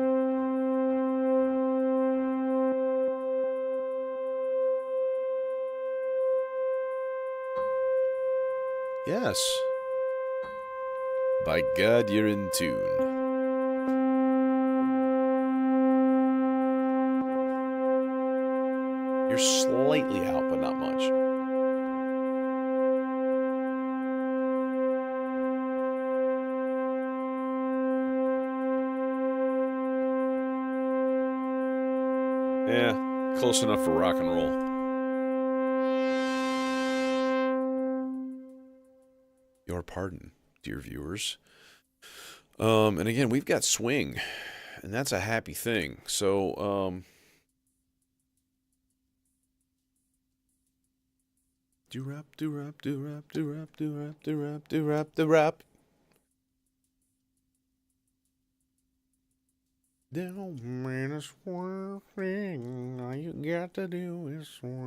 Yes. By God, you're in tune. You're slightly out, but not much. Yeah, close enough for rock and roll. Your pardon, dear viewers. And again, we've got swing, and that's a happy thing. So, do-rap, do-rap, do-rap, do-rap, do-rap, do-rap, do-rap, do-rap. Don't mean a swerve thing, all you got to do is swing.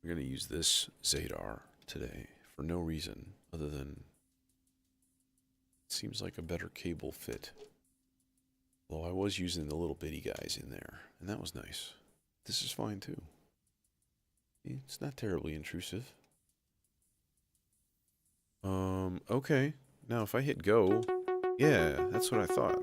We're going to use this Zadar today for no reason other than it seems like a better cable fit. Although I was using the little bitty guys in there, and that was nice. This is fine too. It's not terribly intrusive. Okay. Now if I hit go, yeah, that's what I thought.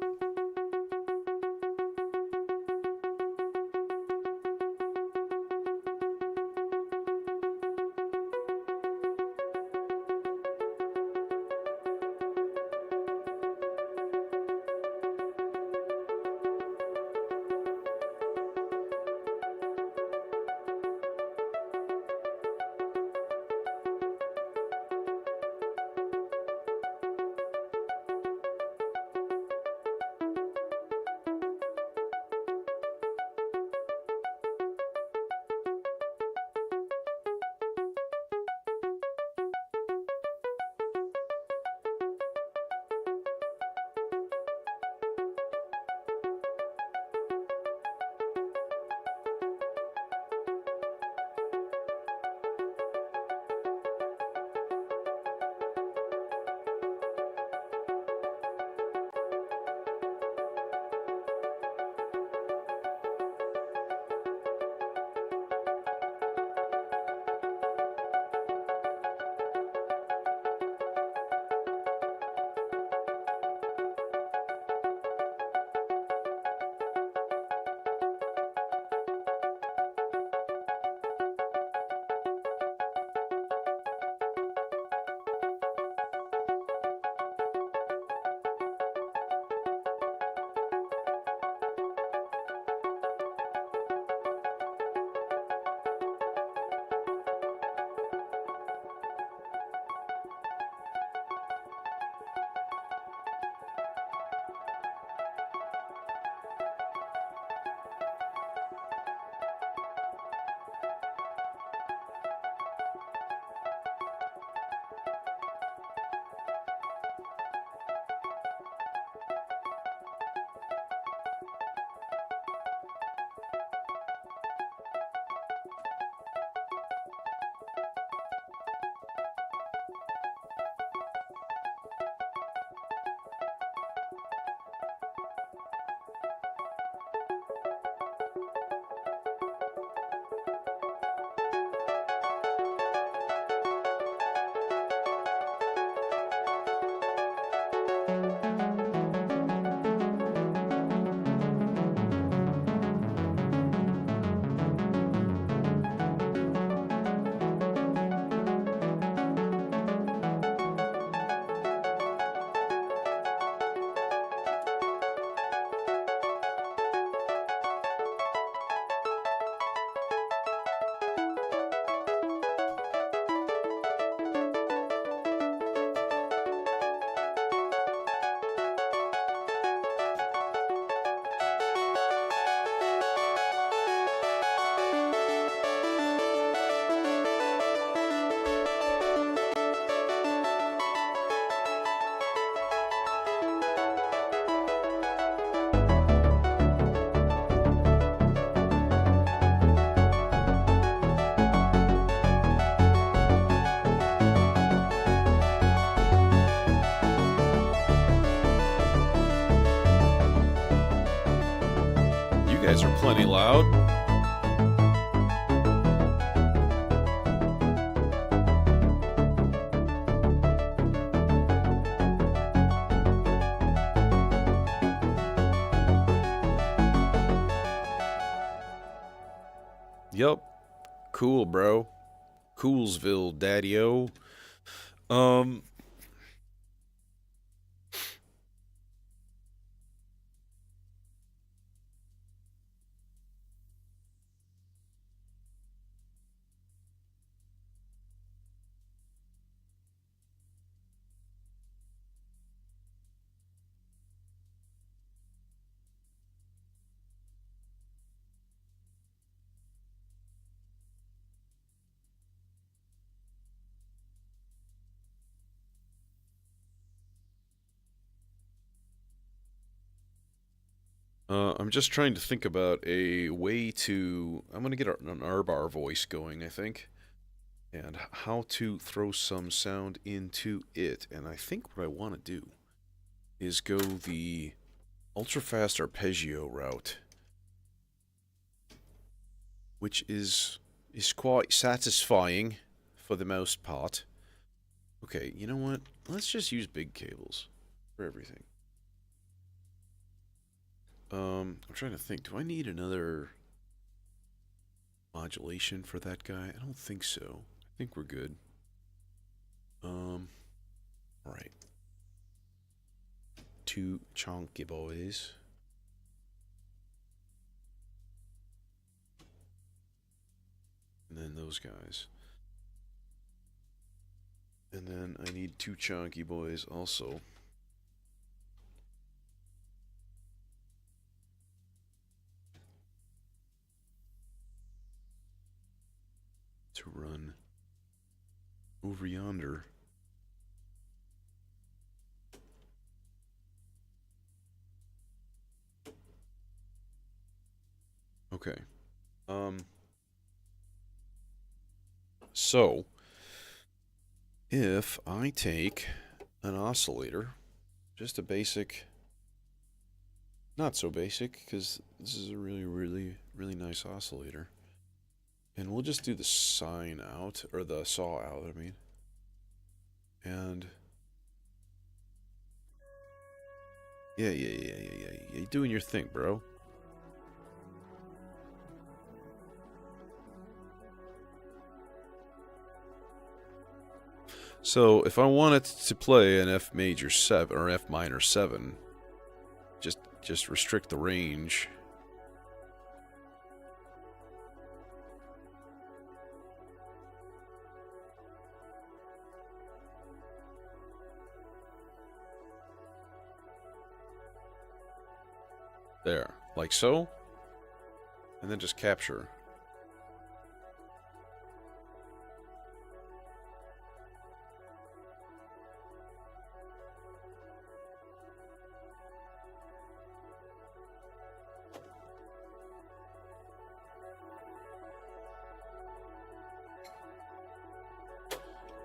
You guys are plenty loud. Yup. Cool, bro. Coolsville, daddy-o. I'm just trying to think about a way to... I'm going to get an R-bar voice going, I think. And how to throw some sound into it. And I think what I want to do is go the ultra-fast arpeggio route. Which is quite satisfying for the most part. Okay, you know what? Let's just use big cables for everything. I'm trying to think. Do I need another modulation for that guy? I don't think so. I think we're good. Alright. 2 chunky boys. And then those guys. And then I need 2 chunky boys also. To run over yonder. Okay. So if I take an oscillator, just a basic, not so basic, because this is a really nice oscillator. And we'll just do the sine out, or the saw out, I mean. And yeah. You're doing your thing, bro. So if I wanted to play an F major 7 or F minor 7, just restrict the range. There, like so. And then just capture.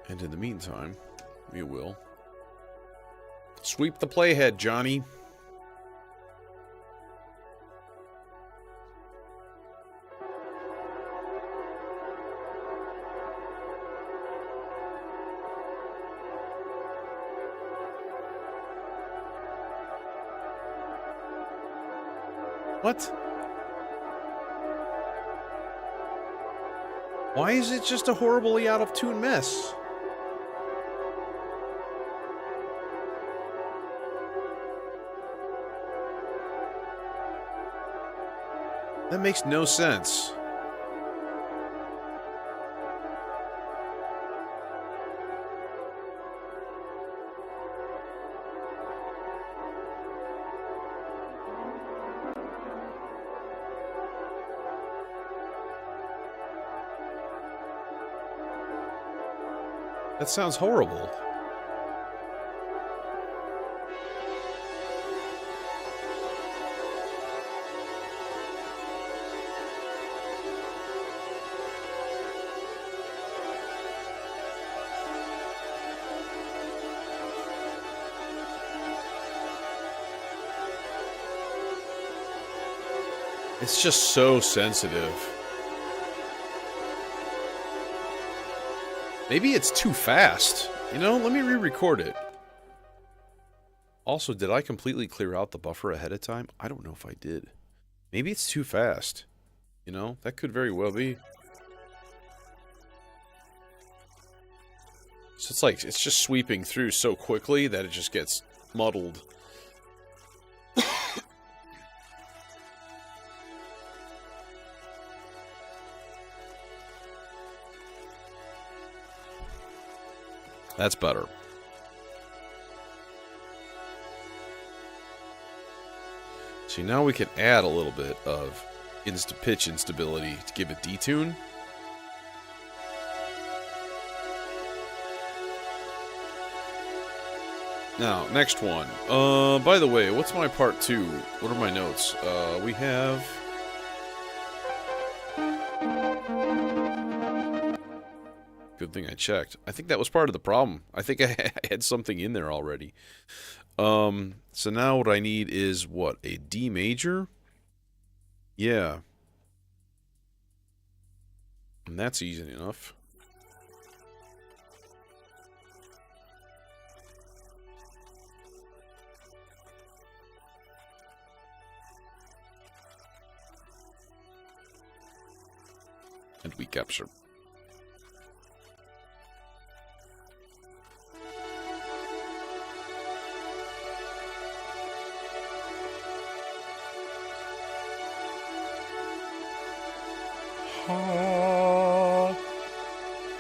And in the meantime, we will sweep the playhead, Johnny. What? Why is it just a horribly out of tune mess? That makes no sense. That sounds horrible. It's just so sensitive. Maybe it's too fast. You know, let me re-record it. Also, did I completely clear out the buffer ahead of time? I don't know if I did. Maybe it's too fast. You know, that could very well be. So it's like, it's just sweeping through so quickly that it just gets muddled. That's better. See, now we can add a little bit of pitch instability to give it detune. Now, next one. By the way, what's my part 2? What are my notes? We have... Good thing I checked. I think that was part of the problem. I think I had something in there already. So now what I need is, what, a D major? Yeah. And that's easy enough. And we capture.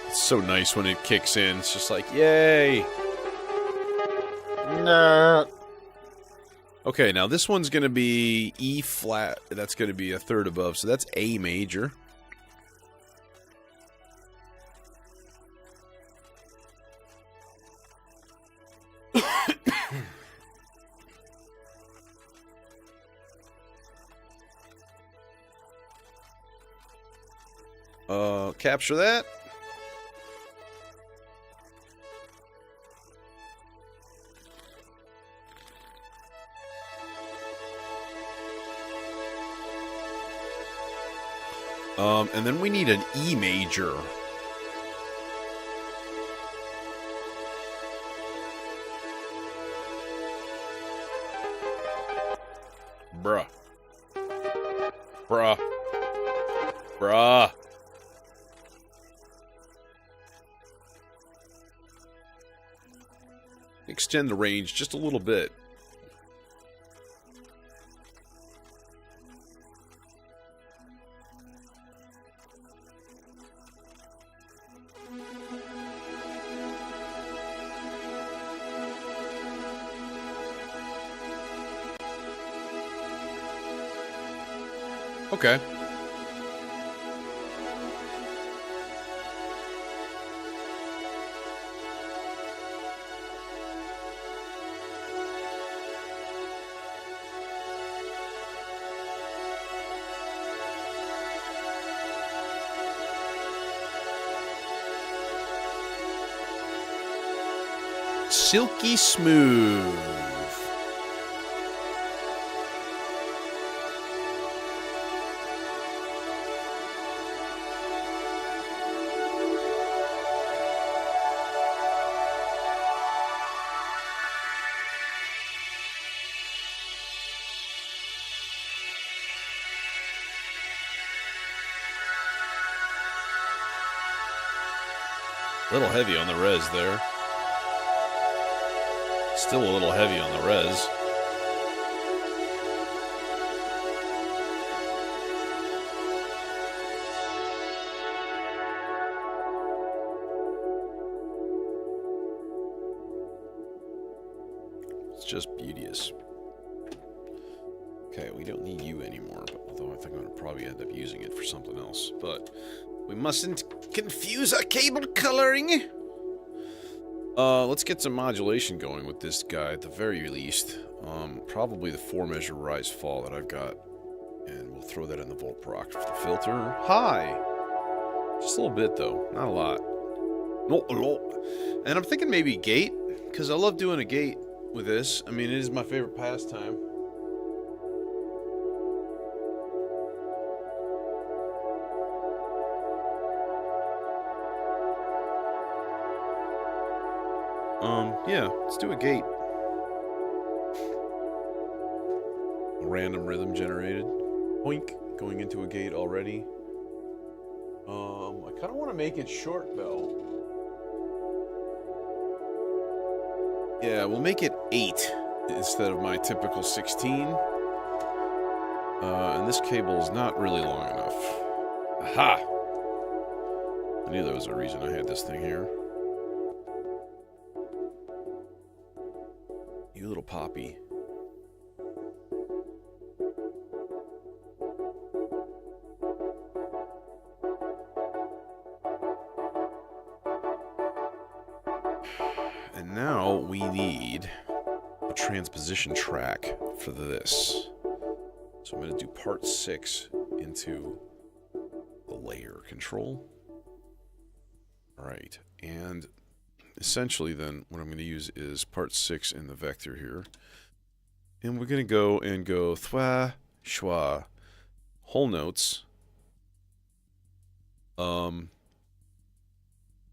It's so nice when it kicks in. It's just like, yay! Nah. Okay, now this one's going to be E flat. That's going to be a third above, so that's A major. Capture that. And then we need an E major. Bruh. Bruh. Bruh. Extend the range just a little bit. Okay. Silky smooth. A little heavy on the res there. Still a little heavy on the res. It's just beauteous. Okay, we don't need you anymore, although I think I'm going to probably end up using it for something else. But we mustn't confuse our cable coloring. Let's get some modulation going with this guy at the very least. Probably the 4-measure rise fall that I've got. And we'll throw that in the volt proc filter. Hi! Just a little bit though, not a lot. Not a lot. And I'm thinking maybe gate, because I love doing a gate with this. I mean, it is my favorite pastime. Yeah, let's do a gate. A random rhythm generated. Oink, going into a gate already. I kind of want to make it short though. Yeah, we'll make it 8 instead of my typical 16. And this cable is not really long enough. Aha! I knew there was a reason I had this thing here. You little poppy. And now we need a transposition track for this. So I'm going to do part 6 into the layer control. Alright, and essentially then what I'm going to use is part 6 in the vector here. And we're going to go and go thwa, schwa, whole notes. And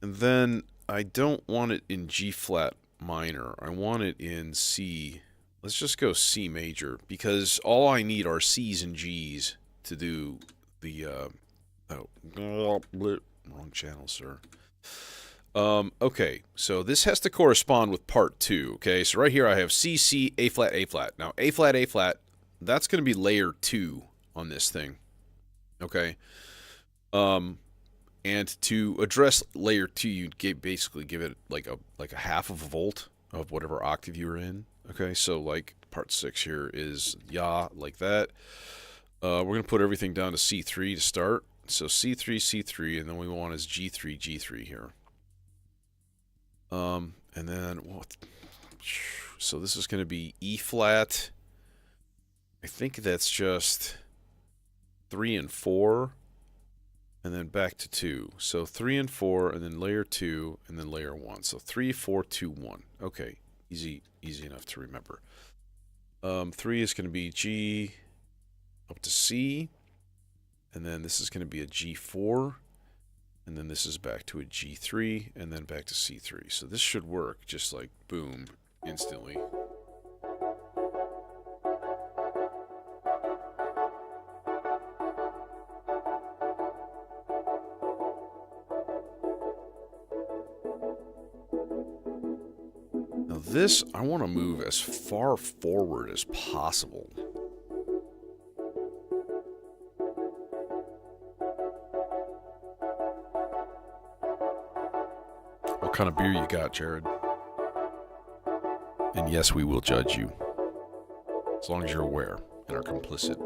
then I don't want it in G flat minor. I want it in C. Let's just go C major, because all I need are C's and G's to do the, wrong channel, sir. Okay, so this has to correspond with part 2, okay? So right here I have C, C, A flat, A flat. Now, A flat, that's going to be layer 2 on this thing, okay? And to address layer 2, you basically give it like a half of a volt of whatever octave you're in. Okay, so like part 6 here is ya, like that. We're going to put everything down to C3 to start. So C3, C3, and then we want is G3, G3 here. And then, what? So this is going to be E flat. I think that's just 3 and 4. And then back to 2. So 3 and 4, and then layer 2, and then layer 1. So 3, 4, 2, 1. Okay, easy enough to remember. 3 is going to be G up to C, and then this is going to be a G4, and then this is back to a G3, and then back to C3. So this should work just like boom, instantly. This, I want to move as far forward as possible. What kind of beer you got, Jared? And yes, we will judge you. As long as you're aware and are complicit.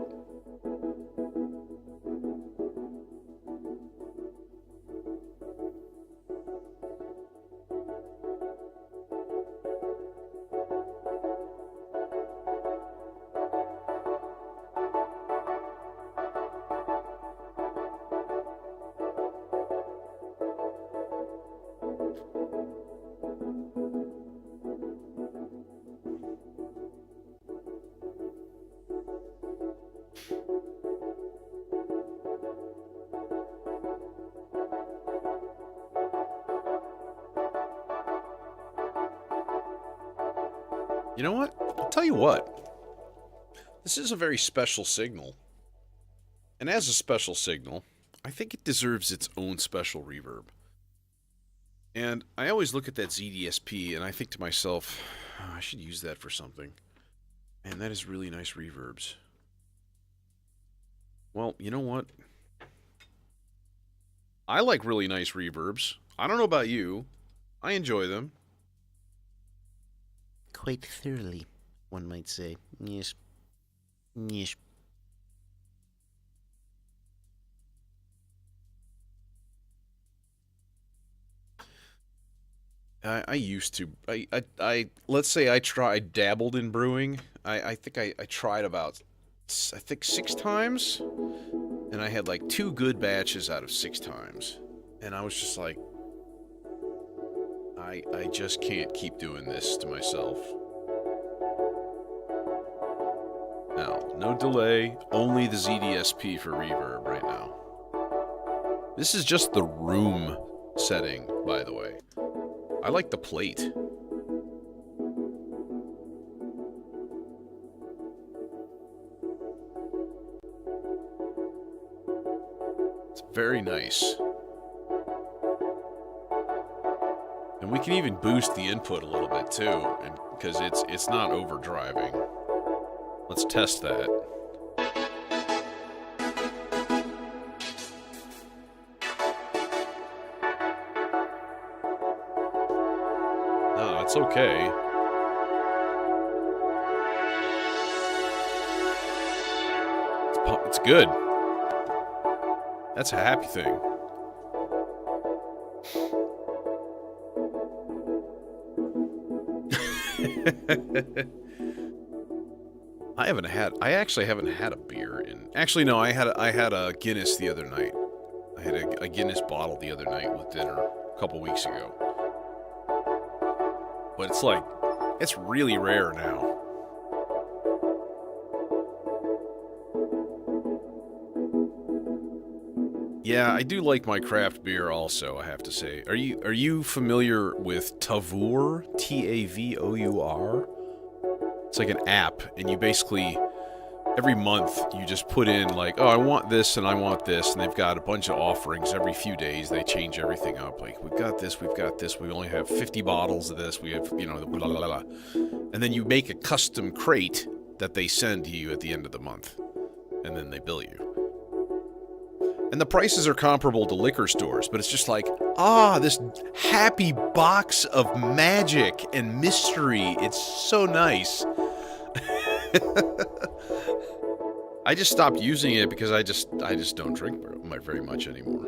You know what? I'll tell you what. This is a very special signal. And as a special signal, I think it deserves its own special reverb. And I always look at that ZDSP and I think to myself, oh, I should use that for something. And that is really nice reverbs. Well, you know what? I like really nice reverbs. I don't know about you. I enjoy them. Quite thoroughly, one might say. Yes. Yes. I used to. Let's say I dabbled in brewing. I think I tried about, I think 6 times. And I had like 2 good batches out of 6 times. And I was just like, I just can't keep doing this to myself. Now, no delay, only the ZDSP for reverb right now. This is just the room setting, by the way. I like the plate. It's very nice. And we can even boost the input a little bit too, because it's not overdriving. Let's test that. No, it's okay. It's good. That's a happy thing. I actually haven't had a beer in. Actually, no, I had a Guinness the other night. I had a Guinness bottle the other night with dinner a couple weeks ago. But it's really rare now. Yeah, I do like my craft beer also, I have to say. Are you familiar with Tavour? Tavour? It's like an app, and you basically, every month, you just put in like, oh, I want this and I want this, and they've got a bunch of offerings every few days. They change everything up. Like, we've got this, we only have 50 bottles of this, we have, you know, blah, blah, blah. And then you make a custom crate that they send to you at the end of the month, and then they bill you. And the prices are comparable to liquor stores, but it's just like, this happy box of magic and mystery. It's so nice. I just stopped using it because I just don't drink very much anymore,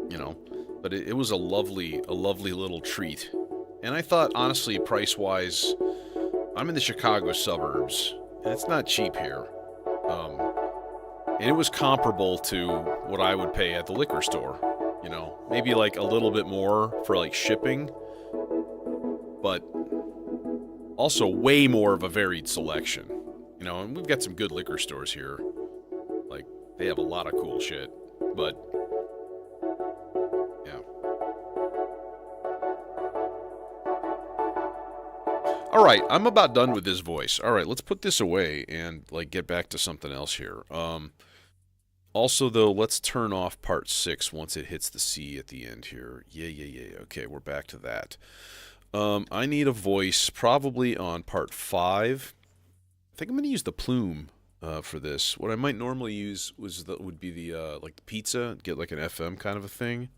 you know. But it was a lovely little treat, and I thought honestly, price-wise, I'm in the Chicago suburbs, and it's not cheap here. And it was comparable to what I would pay at the liquor store, you know, maybe like a little bit more for like shipping, but also way more of a varied selection, you know, and we've got some good liquor stores here. Like, they have a lot of cool shit, but yeah. All right, I'm about done with this voice. All right, let's put this away and like get back to something else here. Also, though, let's turn off part 6 once it hits the C at the end here. Yeah. Okay, we're back to that. I need a voice probably on part 5. I think I'm going to use the plume for this. What I might normally use would be the like the pizza, get like an FM kind of a thing.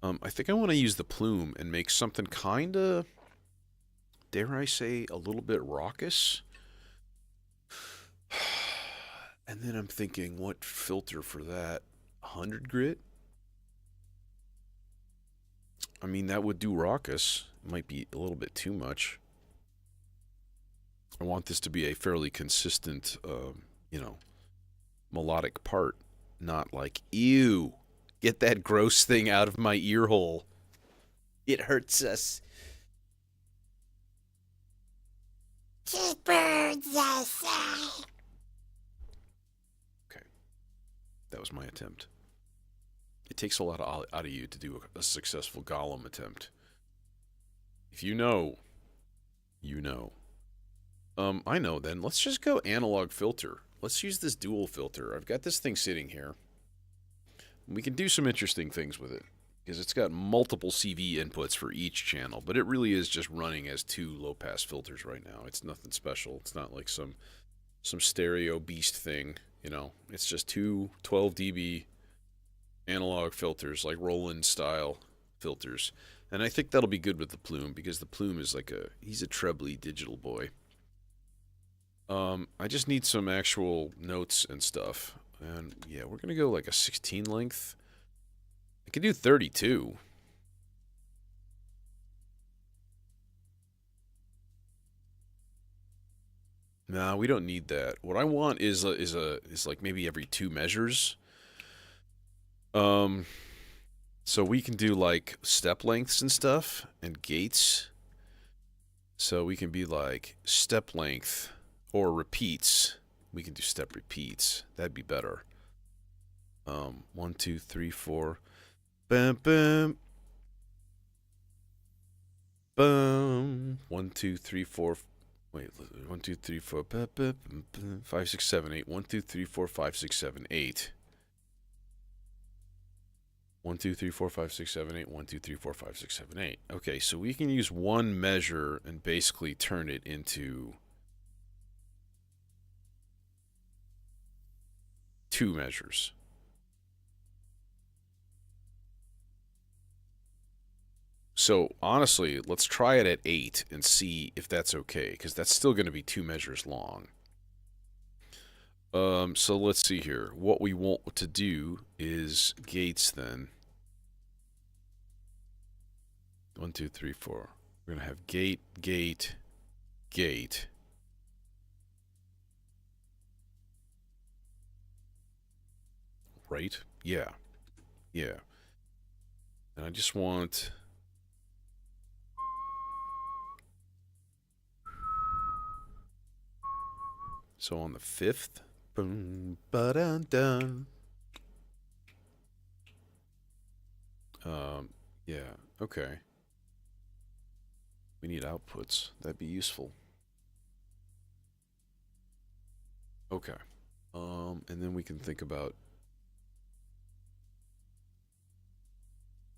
I think I want to use the plume and make something kind of, dare I say, a little bit raucous. And then I'm thinking, what filter for that? 100 grit? I mean, that would do raucous. It might be a little bit too much. I want this to be a fairly consistent, you know, melodic part. Not like, ew, get that gross thing out of my ear hole. It hurts us. That was my attempt. It takes a lot out of you to do a successful Gollum attempt. If you know, you know. I know then. Let's just go analog filter. Let's use this dual filter. I've got this thing sitting here. We can do some interesting things with it, because it's got multiple CV inputs for each channel, but it really is just running as 2 low-pass filters right now. It's nothing special. It's not like some stereo beast thing. You know, it's just 2 12 dB analog filters, like Roland style filters. And I think that'll be good with the plume, because the plume is like he's a trebly digital boy. I just need some actual notes and stuff. And yeah, we're going to go like a 16 length. I could do 32. Nah, we don't need that. What I want is like maybe every 2 measures. So we can do like step lengths and stuff and gates. So we can be like step length or repeats. We can do step repeats. That'd be better. 1 2 3 4. Bam bam. Boom. 1 2 3 4. Wait, 1 2 3 4 5 6 7 8. 1 2 3 4 5 6 7 8. 1, 2, 3, 4, 5, 6, 7, 8. 1, 2, 3, 4, 5, 6, 7, 8. Okay, so we can use one measure and basically turn it into two measures. So honestly, let's try it at 8 and see if that's okay, because that's still going to be 2 measures long. So let's see here. What we want to do is gates then. 1, 2, 3, 4. We're going to have gate, gate, gate. Right? Yeah. Yeah. And I just want... So on the 5th, boom, ba-dun-dun. Yeah, okay. We need outputs. That'd be useful. Okay. And then we can think about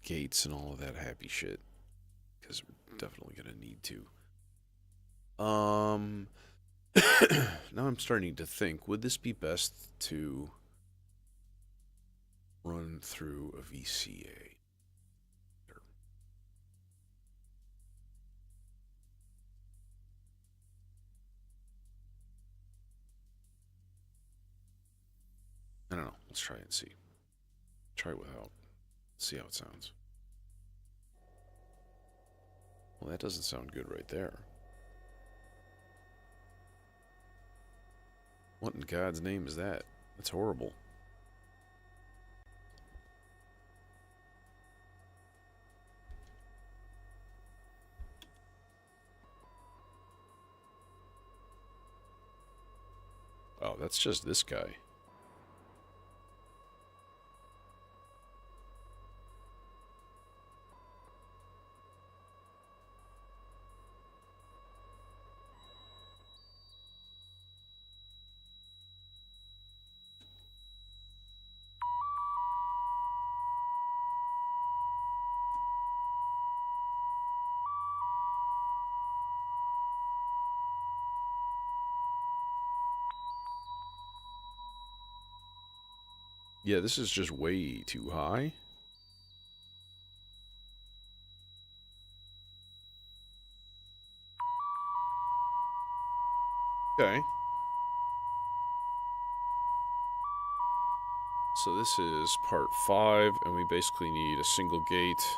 gates and all of that happy shit, because we're definitely gonna need to. Now I'm starting to think, would this be best to run through a VCA? I don't know. Let's try it and see. Try it without. See how it sounds. Well, that doesn't sound good right there. What in God's name is that? That's horrible. Oh, that's just this guy. Yeah, this is just way too high. Okay. So this is part 5, and we basically need a single gate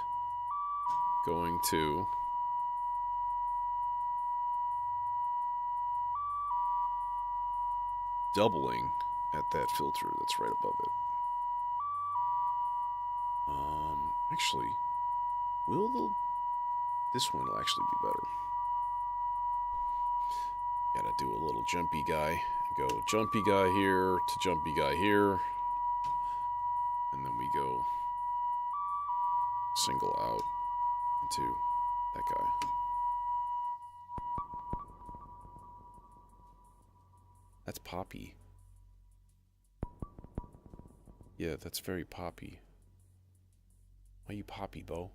going to... doubling at that filter that's right above it. Actually, this one will actually be better. Gotta do a little jumpy guy. Go jumpy guy here to jumpy guy here. And then we go single out into that guy. That's poppy. Yeah, that's very poppy. Why you poppy, bro?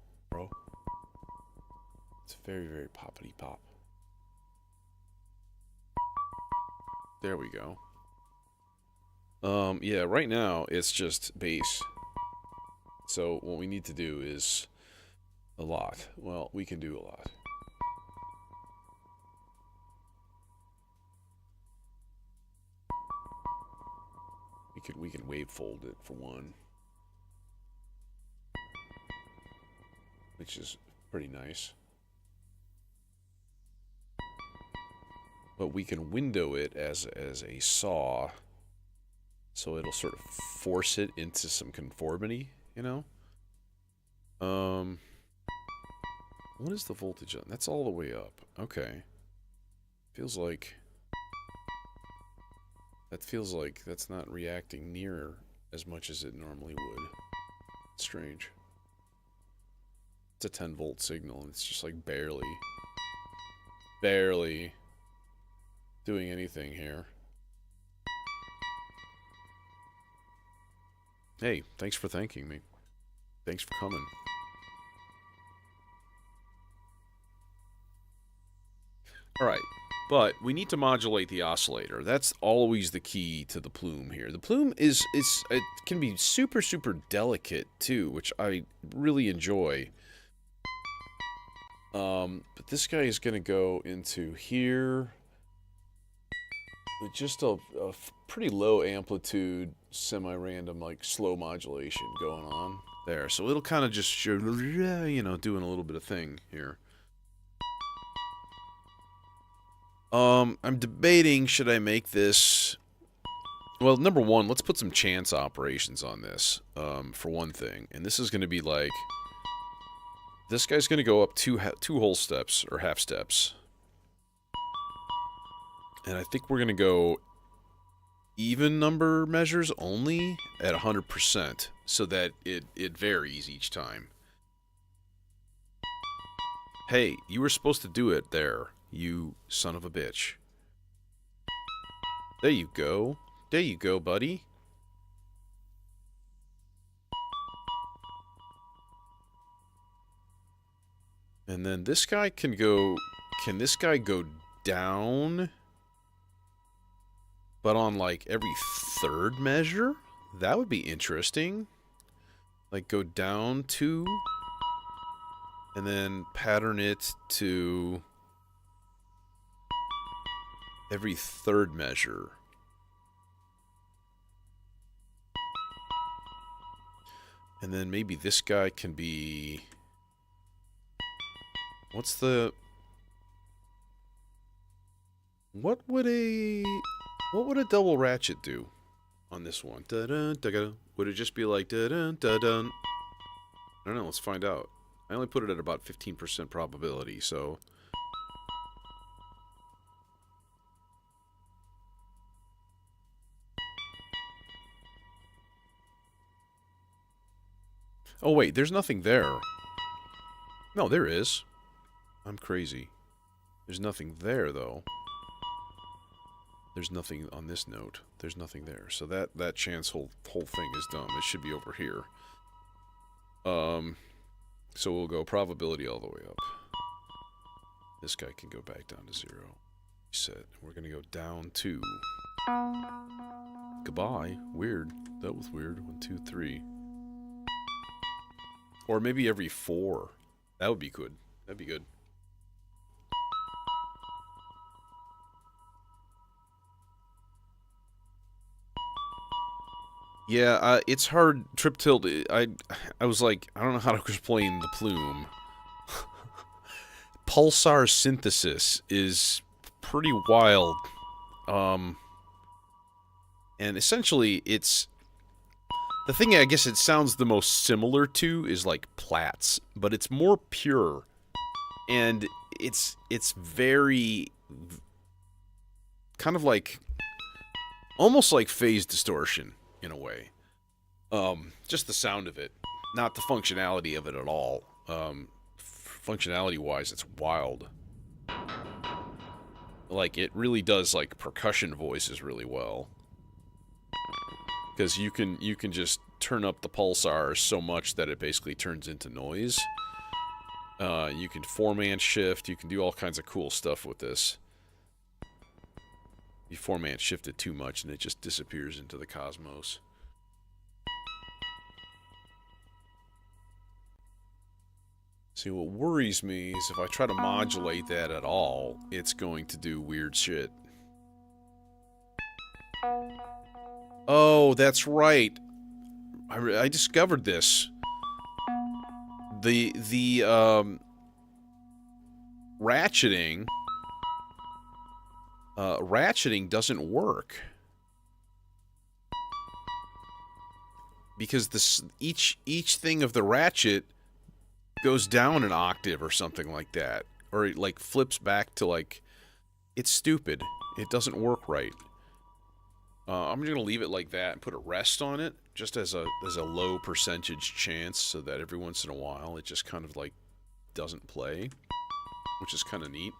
It's very, very poppity pop. There we go. Yeah, right now it's just bass. So what we need to do is a lot. Well, we can do a lot. We can wavefold it for one, which is pretty nice. But we can window it as a saw, so it'll sort of force it into some conformity, you know? What is the voltage on? That's all the way up. Okay. Feels like that's not reacting near as much as it normally would. Strange. It's a 10-volt signal, and it's just like barely doing anything here. Hey, thanks for thanking me. Thanks for coming. Alright, but we need to modulate the oscillator. That's always the key to the plume here. The plume it can be super, super delicate too, which I really enjoy. But this guy is going to go into here with just a pretty low amplitude, semi-random, like, slow modulation going on there. So it'll kind of just show, you know, doing a little bit of thing here. I'm debating, should I make this... Well, number one, let's put some chance operations on this, for one thing. And this is going to be like... This guy's going to go up two whole steps, or half steps. And I think we're going to go even number measures only at 100%, so that it varies each time. Hey, you were supposed to do it there, you son of a bitch. There you go. There you go, buddy. And then this guy can go... Can this guy go down? But on, like, every third measure? That would be interesting. Like, go down 2. And then pattern it to... every third measure. And then maybe this guy can be... What's the... What would a double ratchet do on this one? Da-dun, da-da. Would it just be like da-dun, da-dun? I don't know, let's find out. I only put it at about 15% probability, so... Oh wait, there's nothing there. No, there is. I'm crazy. There's nothing there, though. There's nothing on this note. There's nothing there. So that chance whole thing is dumb. It should be over here. So we'll go probability all the way up. This guy can go back down to 0. Reset. We're gonna go down 2. Goodbye. Weird. That was weird. 1, 2, 3. Or maybe every 4. That would be good. That'd be good. Yeah, it's hard. Trip tilt. I was like, I don't know how to explain the plume. Pulsar synthesis is pretty wild. And essentially, it's... The thing I guess it sounds the most similar to is like Platts, but it's more pure. And it's very... kind of like... almost like phase distortion. In a way. Just the sound of it. Not the functionality of it at all. Functionality-wise, it's wild. Like, it really does, like, percussion voices really well. Because you can just turn up the pulsar so much that it basically turns into noise. You can 4-man shift. You can do all kinds of cool stuff with this. You 4-man shift it too much and it just disappears into the cosmos. See, what worries me is if I try to modulate that at all, it's going to do weird shit. Oh, that's right. I discovered this. The ratcheting... ratcheting doesn't work because this each thing of the ratchet goes down an octave or something like that, or it like flips back to like it's stupid. It doesn't work right. I'm just gonna leave it like that and put a rest on it, just as a low percentage chance, so that every once in a while it just kind of like doesn't play, which is kind of neat.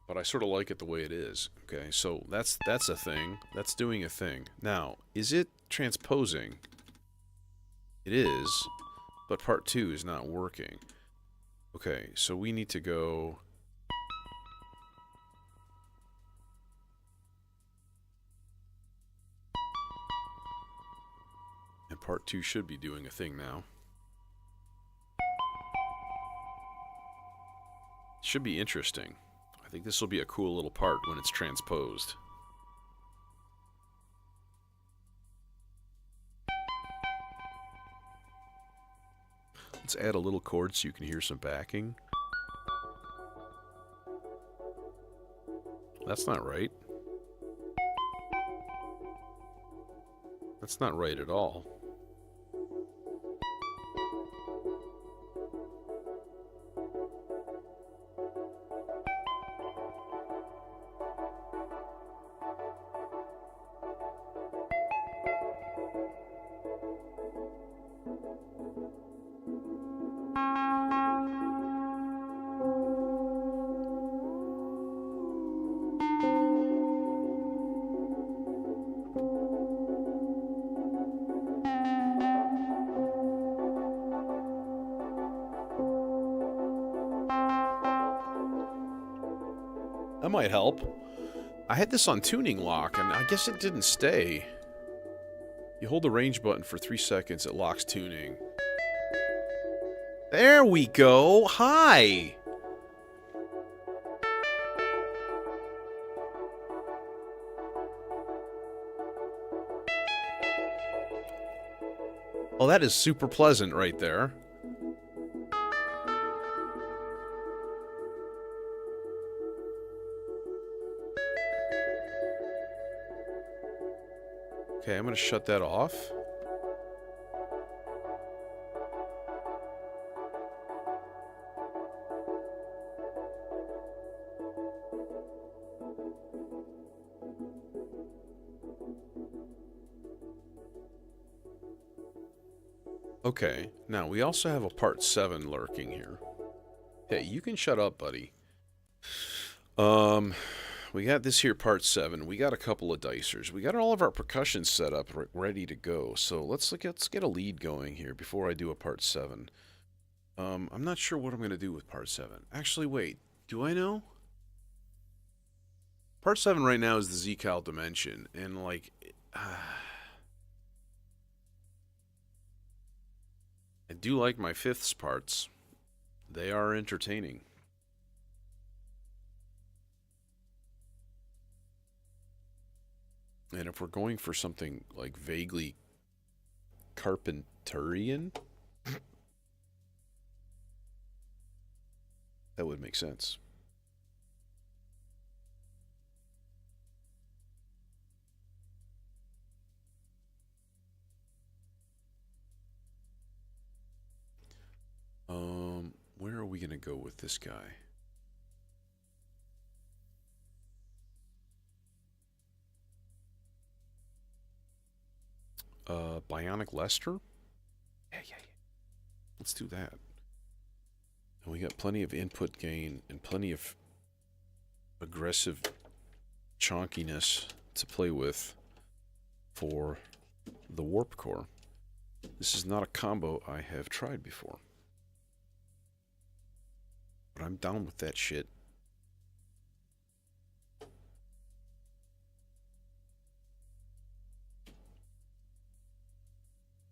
But I sort of like it the way it is. Okay, so that's a thing. That's doing a thing. Now, is it transposing? It is, but part 2 is not working. Okay, so we need to go... And part 2 should be doing a thing now. Should be interesting. I think this will be a cool little part when it's transposed. Let's add a little chord so you can hear some backing. That's not right. That's not right at all. That might help. I had this on tuning lock, and I guess it didn't stay. You hold the range button for 3 seconds, it locks tuning. There we go! Hi! Well, that is super pleasant right there. Okay, I'm going to shut that off. Okay, now we also have a part 7 lurking here. Hey, you can shut up, buddy. We got this here part 7. We got a couple of dicers. We got all of our percussion set up, ready to go. So let's get a lead going here before I do a part 7. I'm not sure what I'm going to do with part 7. Actually, wait. Do I know? Part 7 right now is the Z-Cal Dimension, and like... I do like my fifths parts. They are entertaining. And if we're going for something like vaguely Carpenterian, that would make sense. Where are we going to go with this guy? Bionic Lester? Yeah. Let's do that. And we got plenty of input gain and plenty of aggressive chonkiness to play with for the warp core. This is not a combo I have tried before. But I'm down with that shit.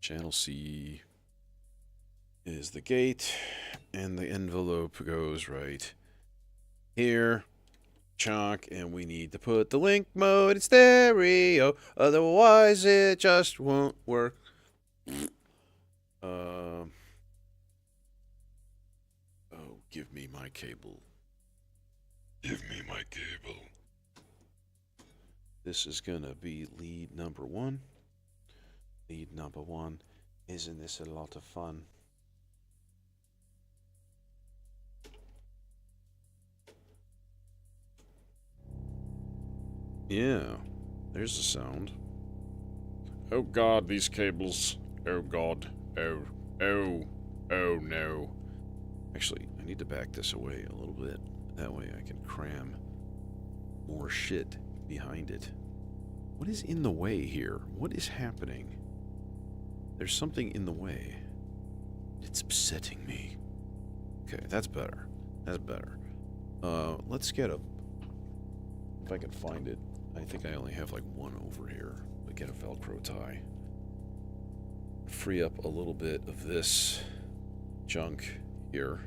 Channel C is the gate, and the envelope goes right here. Chonk, and we need to put the link mode in stereo, otherwise it just won't work. Oh, give me my cable. Give me my cable. This is gonna be lead number 1. Lead number 1. Isn't this a lot of fun? Yeah, there's the sound. Oh god, these cables. Oh god. Oh no. Actually, I need to back this away a little bit. That way I can cram more shit behind it. What is in the way here? What is happening? There's something in the way. It's upsetting me. Okay, that's better. That's better. Let's get a... If I can find it. I think I only have like one over here. But get a Velcro tie. Free up a little bit of this junk here.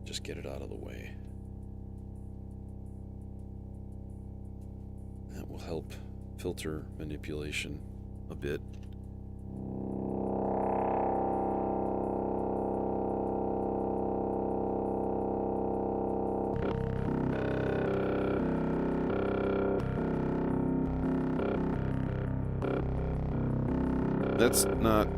Just get it out of the way. That will help filter manipulation a bit. That's not... No.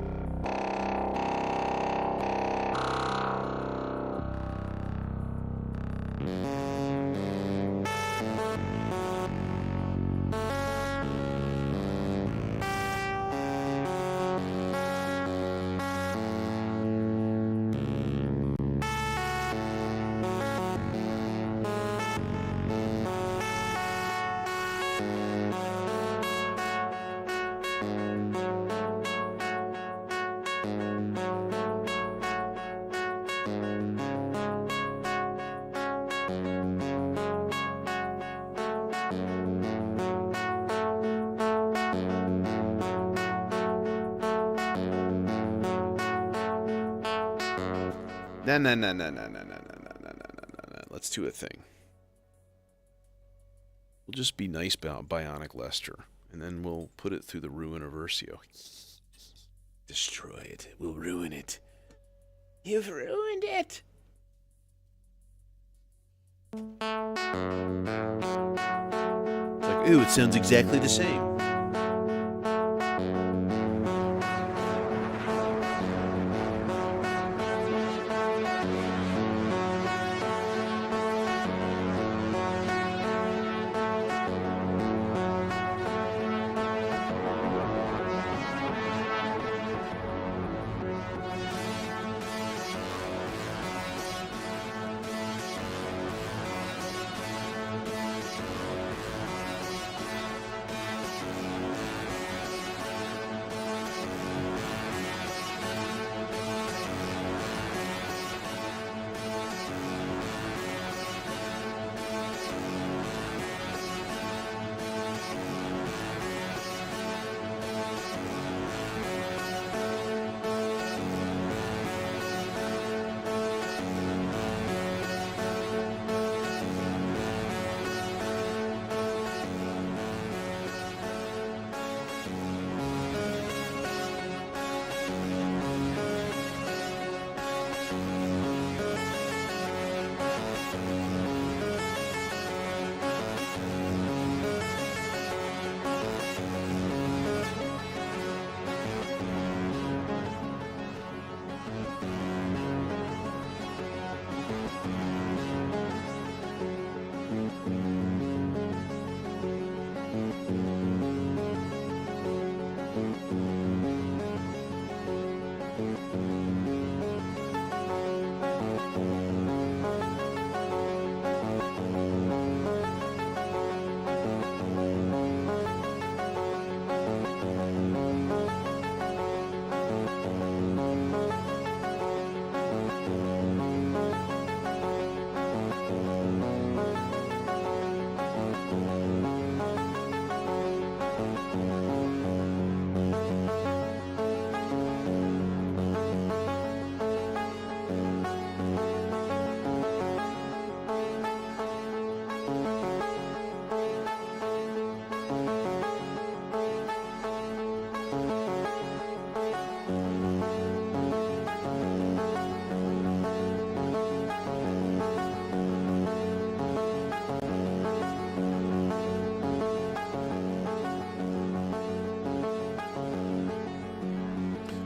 Let's do a thing. We'll just be nice about Bionic Lester, and then we'll put it through the ruin of Ursio. Destroy it. We'll ruin it. You've ruined it. It's like, ooh, it sounds exactly the same.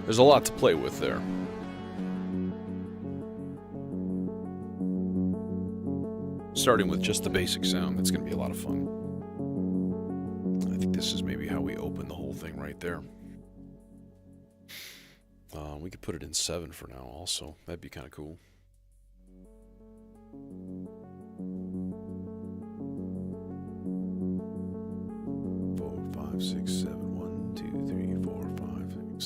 There's a lot to play with there. Starting with just the basic sound, that's going to be a lot of fun. I think this is maybe how we open the whole thing right there. We could put it in 7 for now also. That'd be kind of cool. Four, five, six, seven. 1, 2, 3, 4, 5, 6,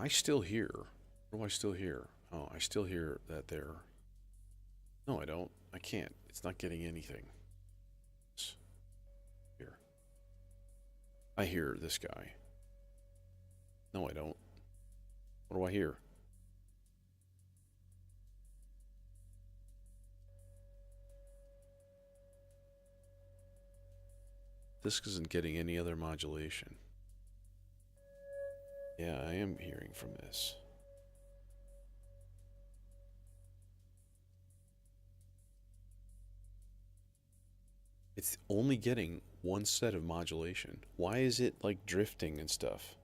I still hear? What do I still hear? Oh, I still hear that there. No, I don't. I can't. It's not getting anything. Here. I hear this guy. No, I don't. What do I hear? This isn't getting any other modulation. Yeah, I am hearing from this. It's only getting one set of modulation. Why is it like drifting and stuff?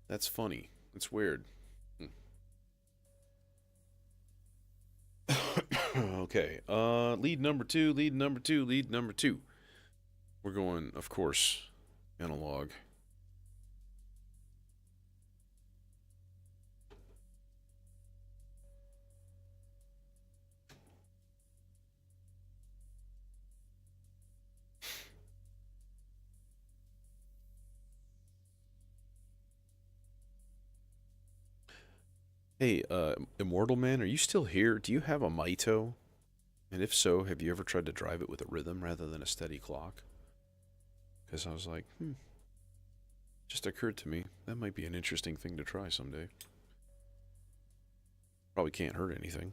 That's funny. It's weird. Okay. Lead number two, lead number two, lead number two. We're going, of course, analog. Hey, Immortal Man, are you still here? Do you have a Mito? And if so, have you ever tried to drive it with a rhythm rather than a steady clock? Because I was like, just occurred to me, that might be an interesting thing to try someday. Probably can't hurt anything.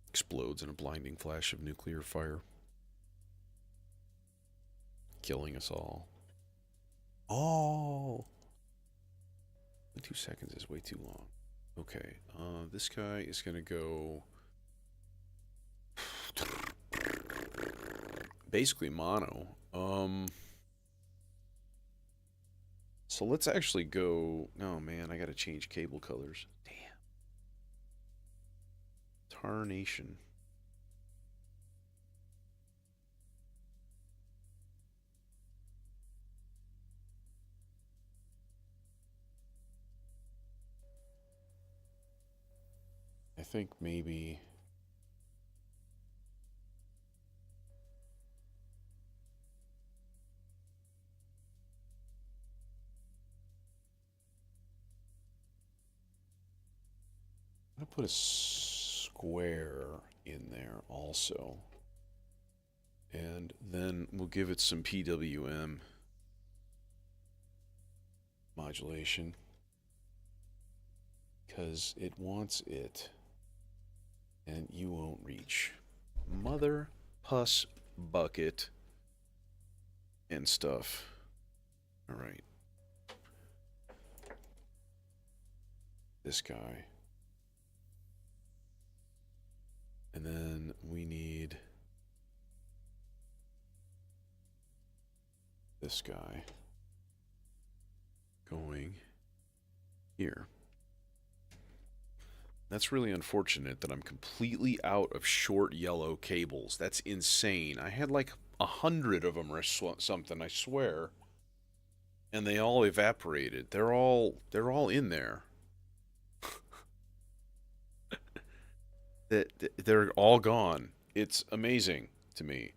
Explodes in a blinding flash of nuclear fire. Killing us all. Oh! 2 seconds is way too long. Okay, this guy is gonna go basically mono. So let's actually go. No, man, I gotta change cable colors. Damn. Tarnation. I think maybe. I'm gonna put a square in there also. And then we'll give it some PWM modulation. Because it wants it. And you won't reach. Mother puss bucket and stuff. Alright. This guy. And then we need this guy going here. That's really unfortunate that I'm completely out of short yellow cables. That's insane. I had like 100 of them or something, I swear. And they all evaporated. They're all in there. They're all gone. It's amazing to me.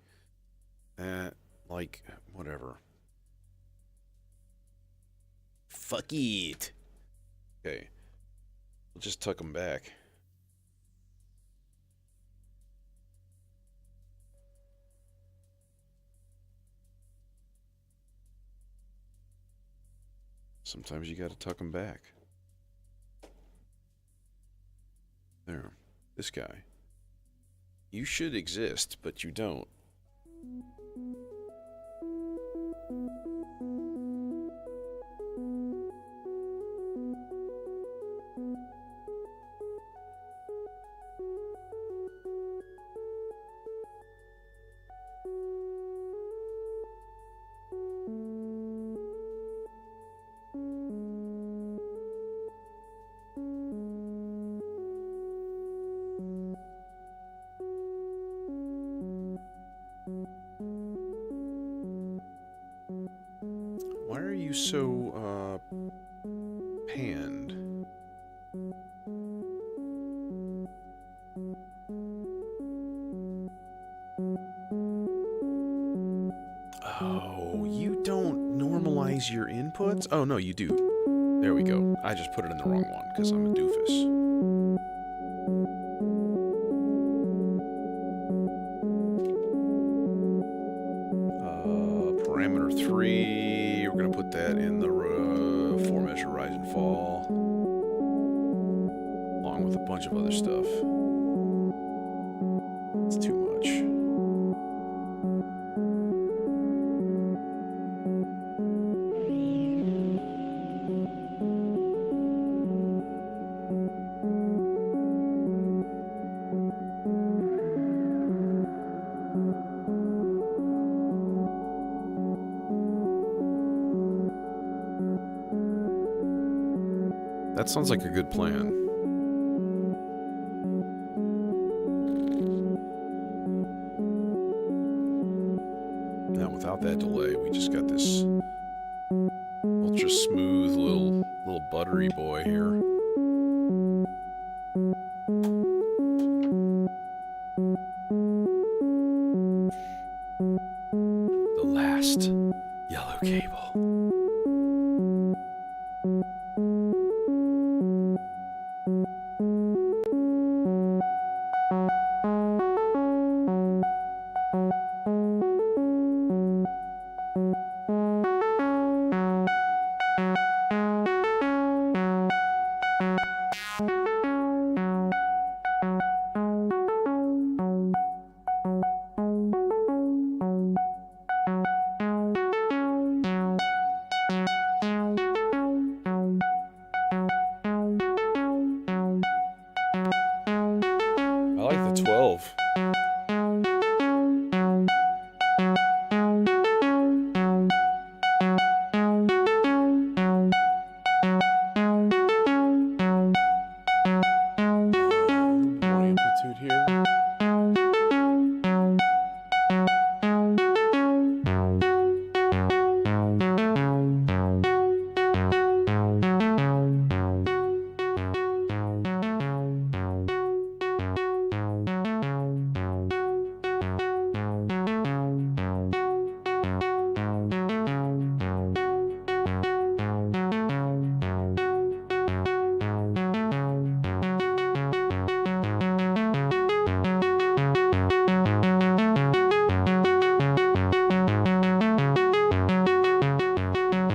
Like, whatever. Fuck it. Okay. We'll just tuck them back. Sometimes you gotta tuck them back. There. This guy. You should exist, but you don't. Why are you so, panned? Oh, you don't normalize your inputs? Oh, no, you do. There we go. I just put it in the wrong one because I'm a doofus. Parameter 3. We're going to put that in the 4-measure rise and fall. Along with a bunch of other stuff. It's too much. That sounds like a good plan. Now, without that delay, we just got this ultra smooth little buttery boy here. The last yellow cable. I like the 12. More amplitude here.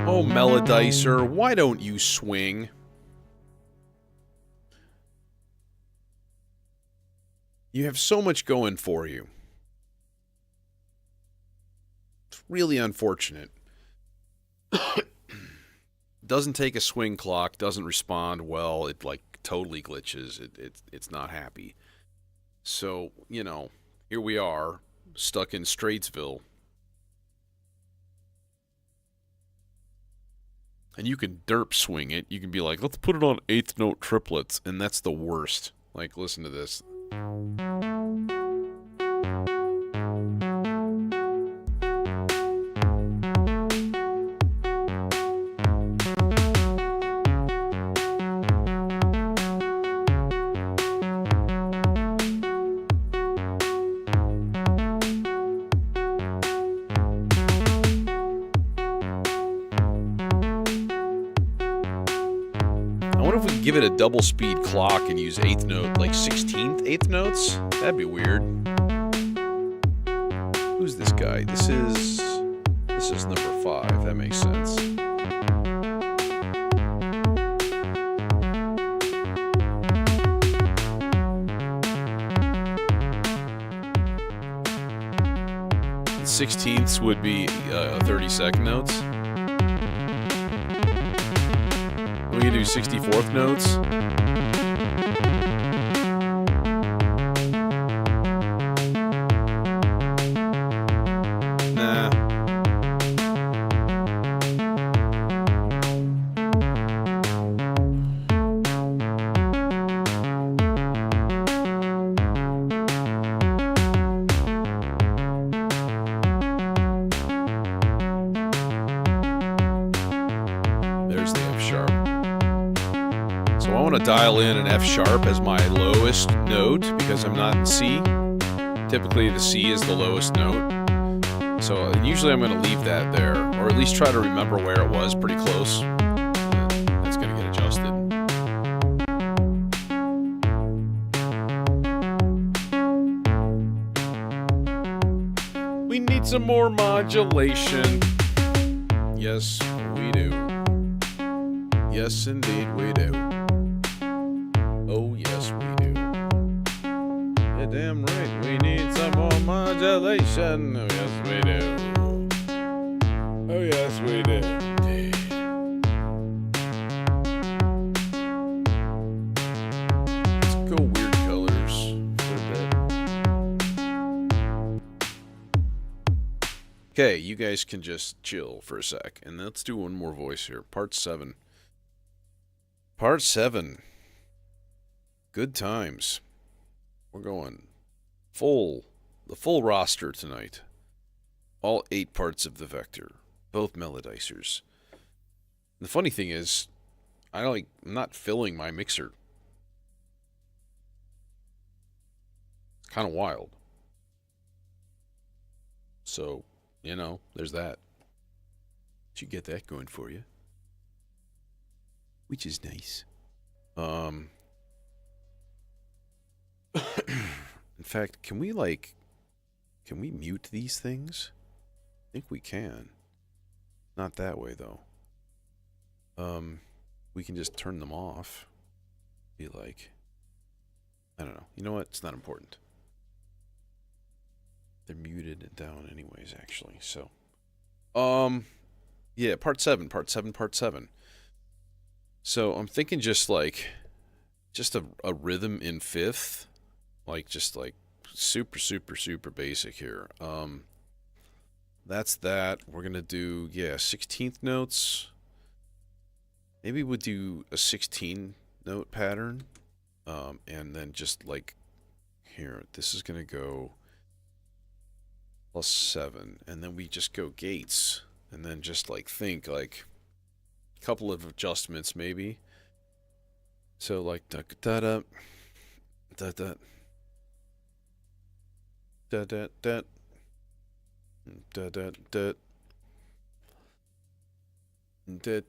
Oh, Melodicer, why don't you swing? You have so much going for you. It's really unfortunate. Doesn't take a swing clock, doesn't respond well, it like totally glitches, it's not happy. So, you know, here we are, stuck in Straitsville. And you can derp swing it. You can be like, let's put it on 8th note triplets, and that's the worst. Like, listen to this. I wonder if we could give it a double speed clock and use 8th note, like 16th 8th notes? That'd be weird. Who's this guy? This is number 5. That makes sense. And 16ths would be 32nd notes. We can do 64th notes. Nah. There's the F sharp. So I want to dial in an F sharp as my lowest note because I'm not in C. Typically the C is the lowest note. So usually I'm going to leave that there, or at least try to remember where it was pretty close. That's going to get adjusted. We need some more modulation. Yes, we do. Yes, indeed, we do. Oh, yes, we do. You're damn right, we need some more modulation. Oh, yes, we do. Oh, yes, we do. Indeed. Let's go weird colors for a bit. Okay, you guys can just chill for a sec, and let's do one more voice here. Part 7. Part 7. Good times. We're going the full roster tonight. All 8 parts of the vector, both melodicers. The funny thing is, I'm not filling my mixer. It's kind of wild. So, you know, there's that. You get that going for you, which is nice. In fact, can we mute these things? I think we can. Not that way though. We can just turn them off. Be like, I don't know. You know what? It's not important. They're muted and down anyways, actually. So, yeah, part 7. So I'm thinking just a rhythm in 5th, just super basic here. That's that. We're gonna do 16th notes. Maybe we'll do a 16 note pattern, and then just here. This is gonna go +7, and then we just go gates, and then just think a couple of adjustments maybe. So da da da da da da da da da da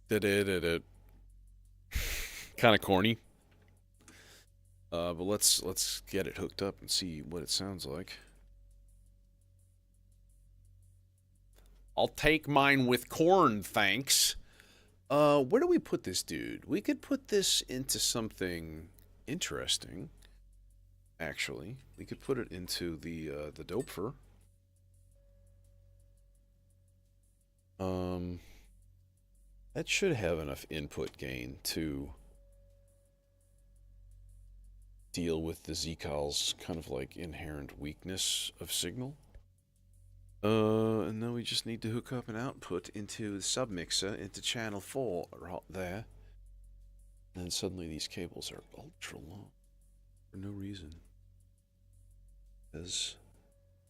da da da. Kind of corny, but let's get it hooked up and see what it sounds like. I'll take mine with corn, thanks. Where do we put this dude? We could put this into something interesting. Actually, we could put it into the Dopefer. That should have enough input gain to deal with the Zcal's kind of inherent weakness of signal. And then we just need to hook up an output into the submixer, into channel 4 right there. And then suddenly these cables are ultra long for no reason. Because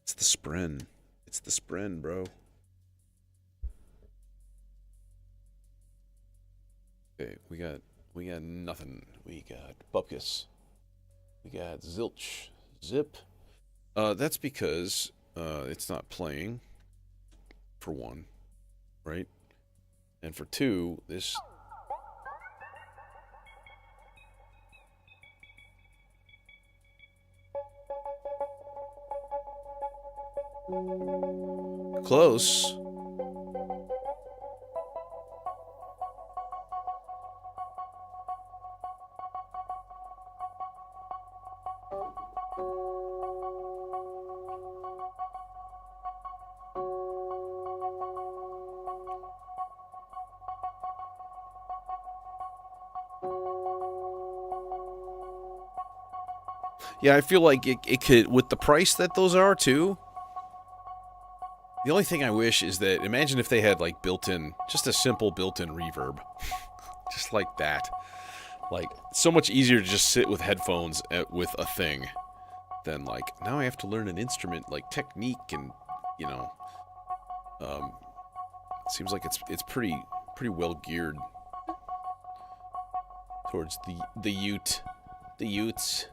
it's the spren. It's the spren, bro. Okay, we got nothing. We got Bupkis. We got Zilch. Zip. That's because it's not playing, for one, right? And for two, this... Close. Yeah, I feel like it could, with the price that those are, too. The only thing I wish is that, imagine if they had, built-in, just a simple built-in reverb. Just like that. So much easier to just sit with headphones with a thing than, now I have to learn an instrument, technique and, seems like it's pretty well geared towards the Utes.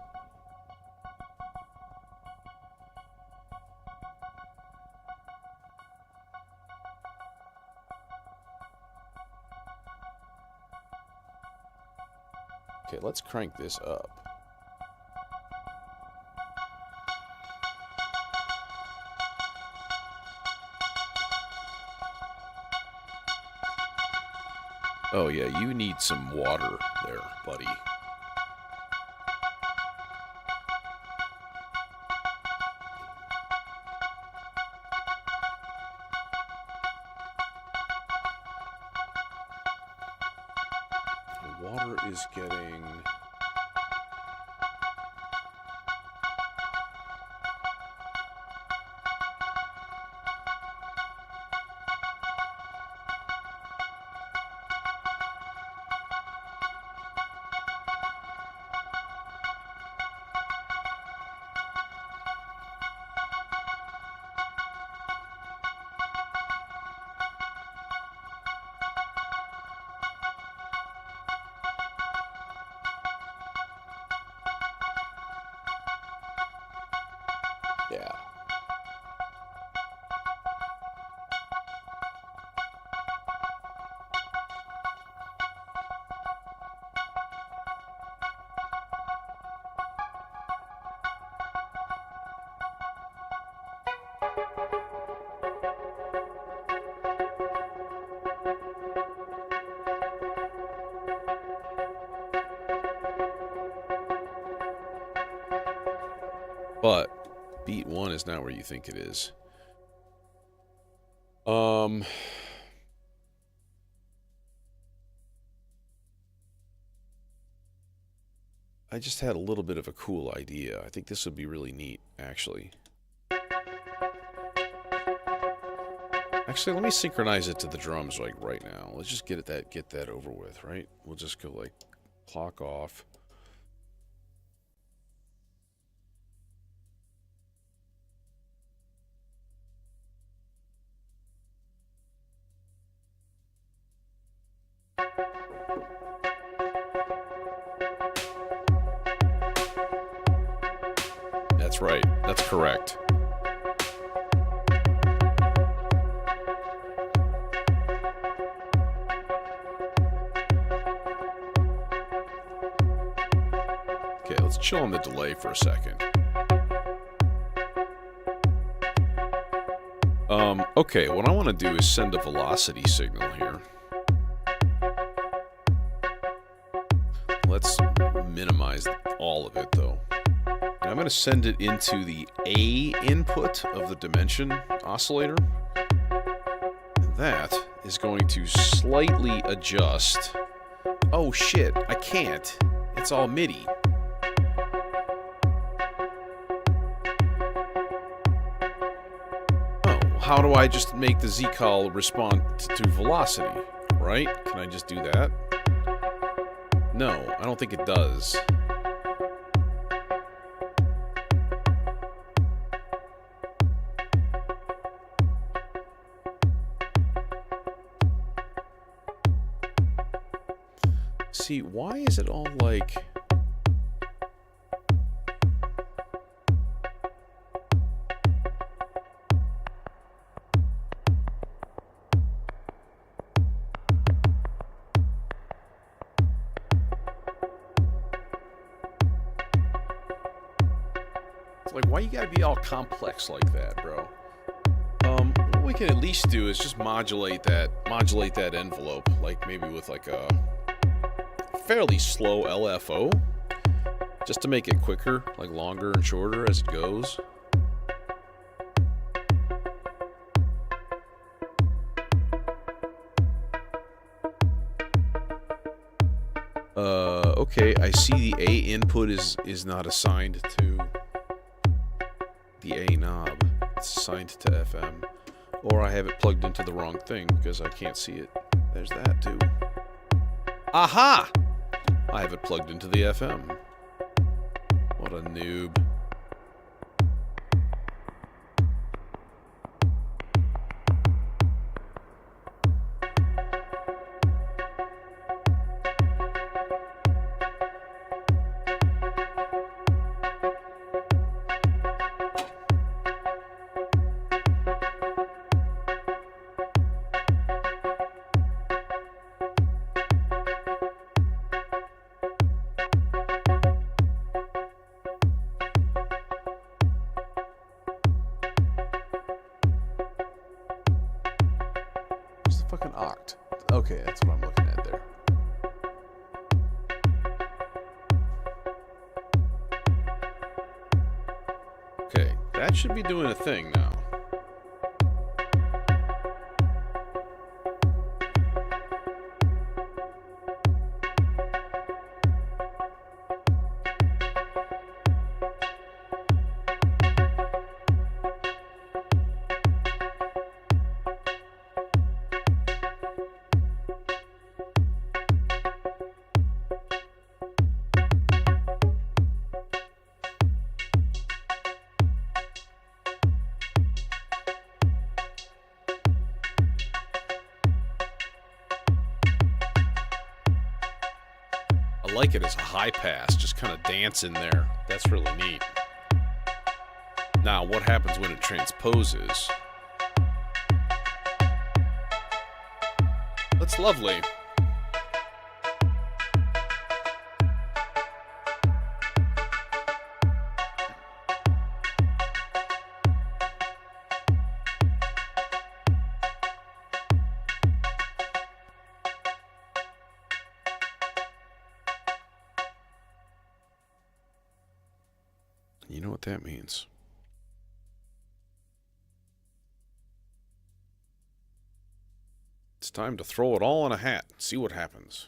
Okay, let's crank this up. Oh yeah, you need some water there, buddy. The water is getting... Yeah. But beat 1 is not where you think it is. I just had a little bit of a cool idea. I think this would be really neat, actually. Actually, let me synchronize it to the drums like right now. Let's just get that over with, right? We'll just go like clock off. That's right. That's correct. Okay, let's chill on the delay for a second. Okay, what I want to do is send a velocity signal here. Let's minimize all of it, though. And I'm going to send it into the A input of the dimension oscillator. And that is going to slightly adjust. Oh shit, I can't. It's all MIDI. Oh, how do I just make the Z-call respond to velocity? Right? Can I just do that? No, I don't think it does. See, why is it all like... It's like, why you gotta be all complex like that, bro? What we can at least do is just modulate that envelope, like maybe with like a fairly slow LFO, just to make it quicker, like longer and shorter as it goes. Okay, I see the A input is not assigned to the A knob. It's assigned to FM. Or I have it plugged into the wrong thing because I can't see it. There's that too. Aha! I have it plugged into the FM. What a noob. Fucking oct. Okay, that's what I'm looking at there. Okay, that should be doing a thing now. I like it as a high pass, just kind of dance in there. That's really neat. Now, what happens when it transposes? That's lovely. You know what that means. It's time to throw it all in a hat, see what happens.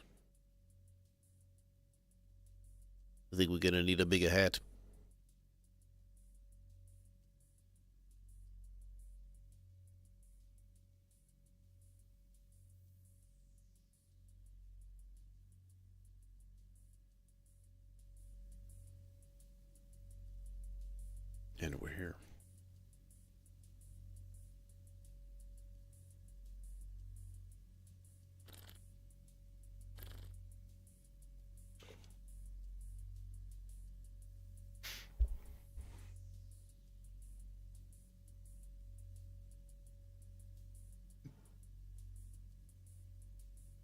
I think we're gonna need a bigger hat. And we're here.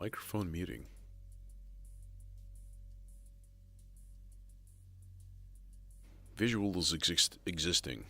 Microphone muting. Visual is existing.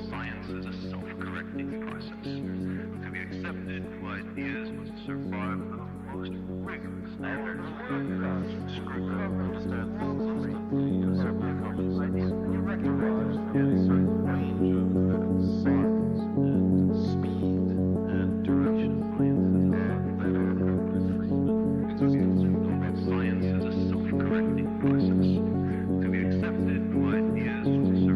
Science is a self-correcting process. To be accepted new ideas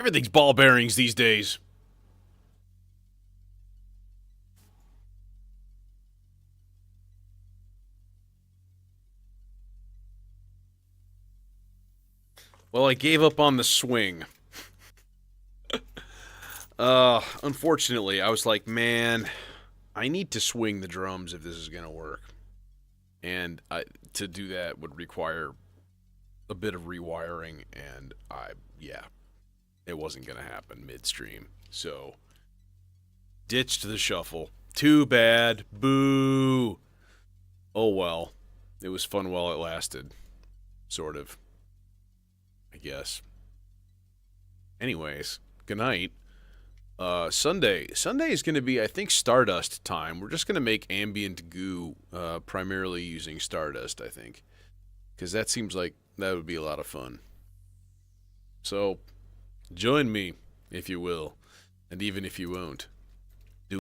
Everything's ball bearings these days. Well, I gave up on the swing. Unfortunately, I was like, man, I need to swing the drums if this is going to work. And to do that would require a bit of rewiring, and it wasn't going to happen midstream. So, ditched the shuffle. Too bad. Boo. Oh well. It was fun while it lasted. Sort of. I guess. Anyways, good night. Sunday is going to be, I think, Stardust time. We're just going to make ambient goo, primarily using Stardust, I think. Because that seems like that would be a lot of fun. So, join me, if you will. And even if you won't.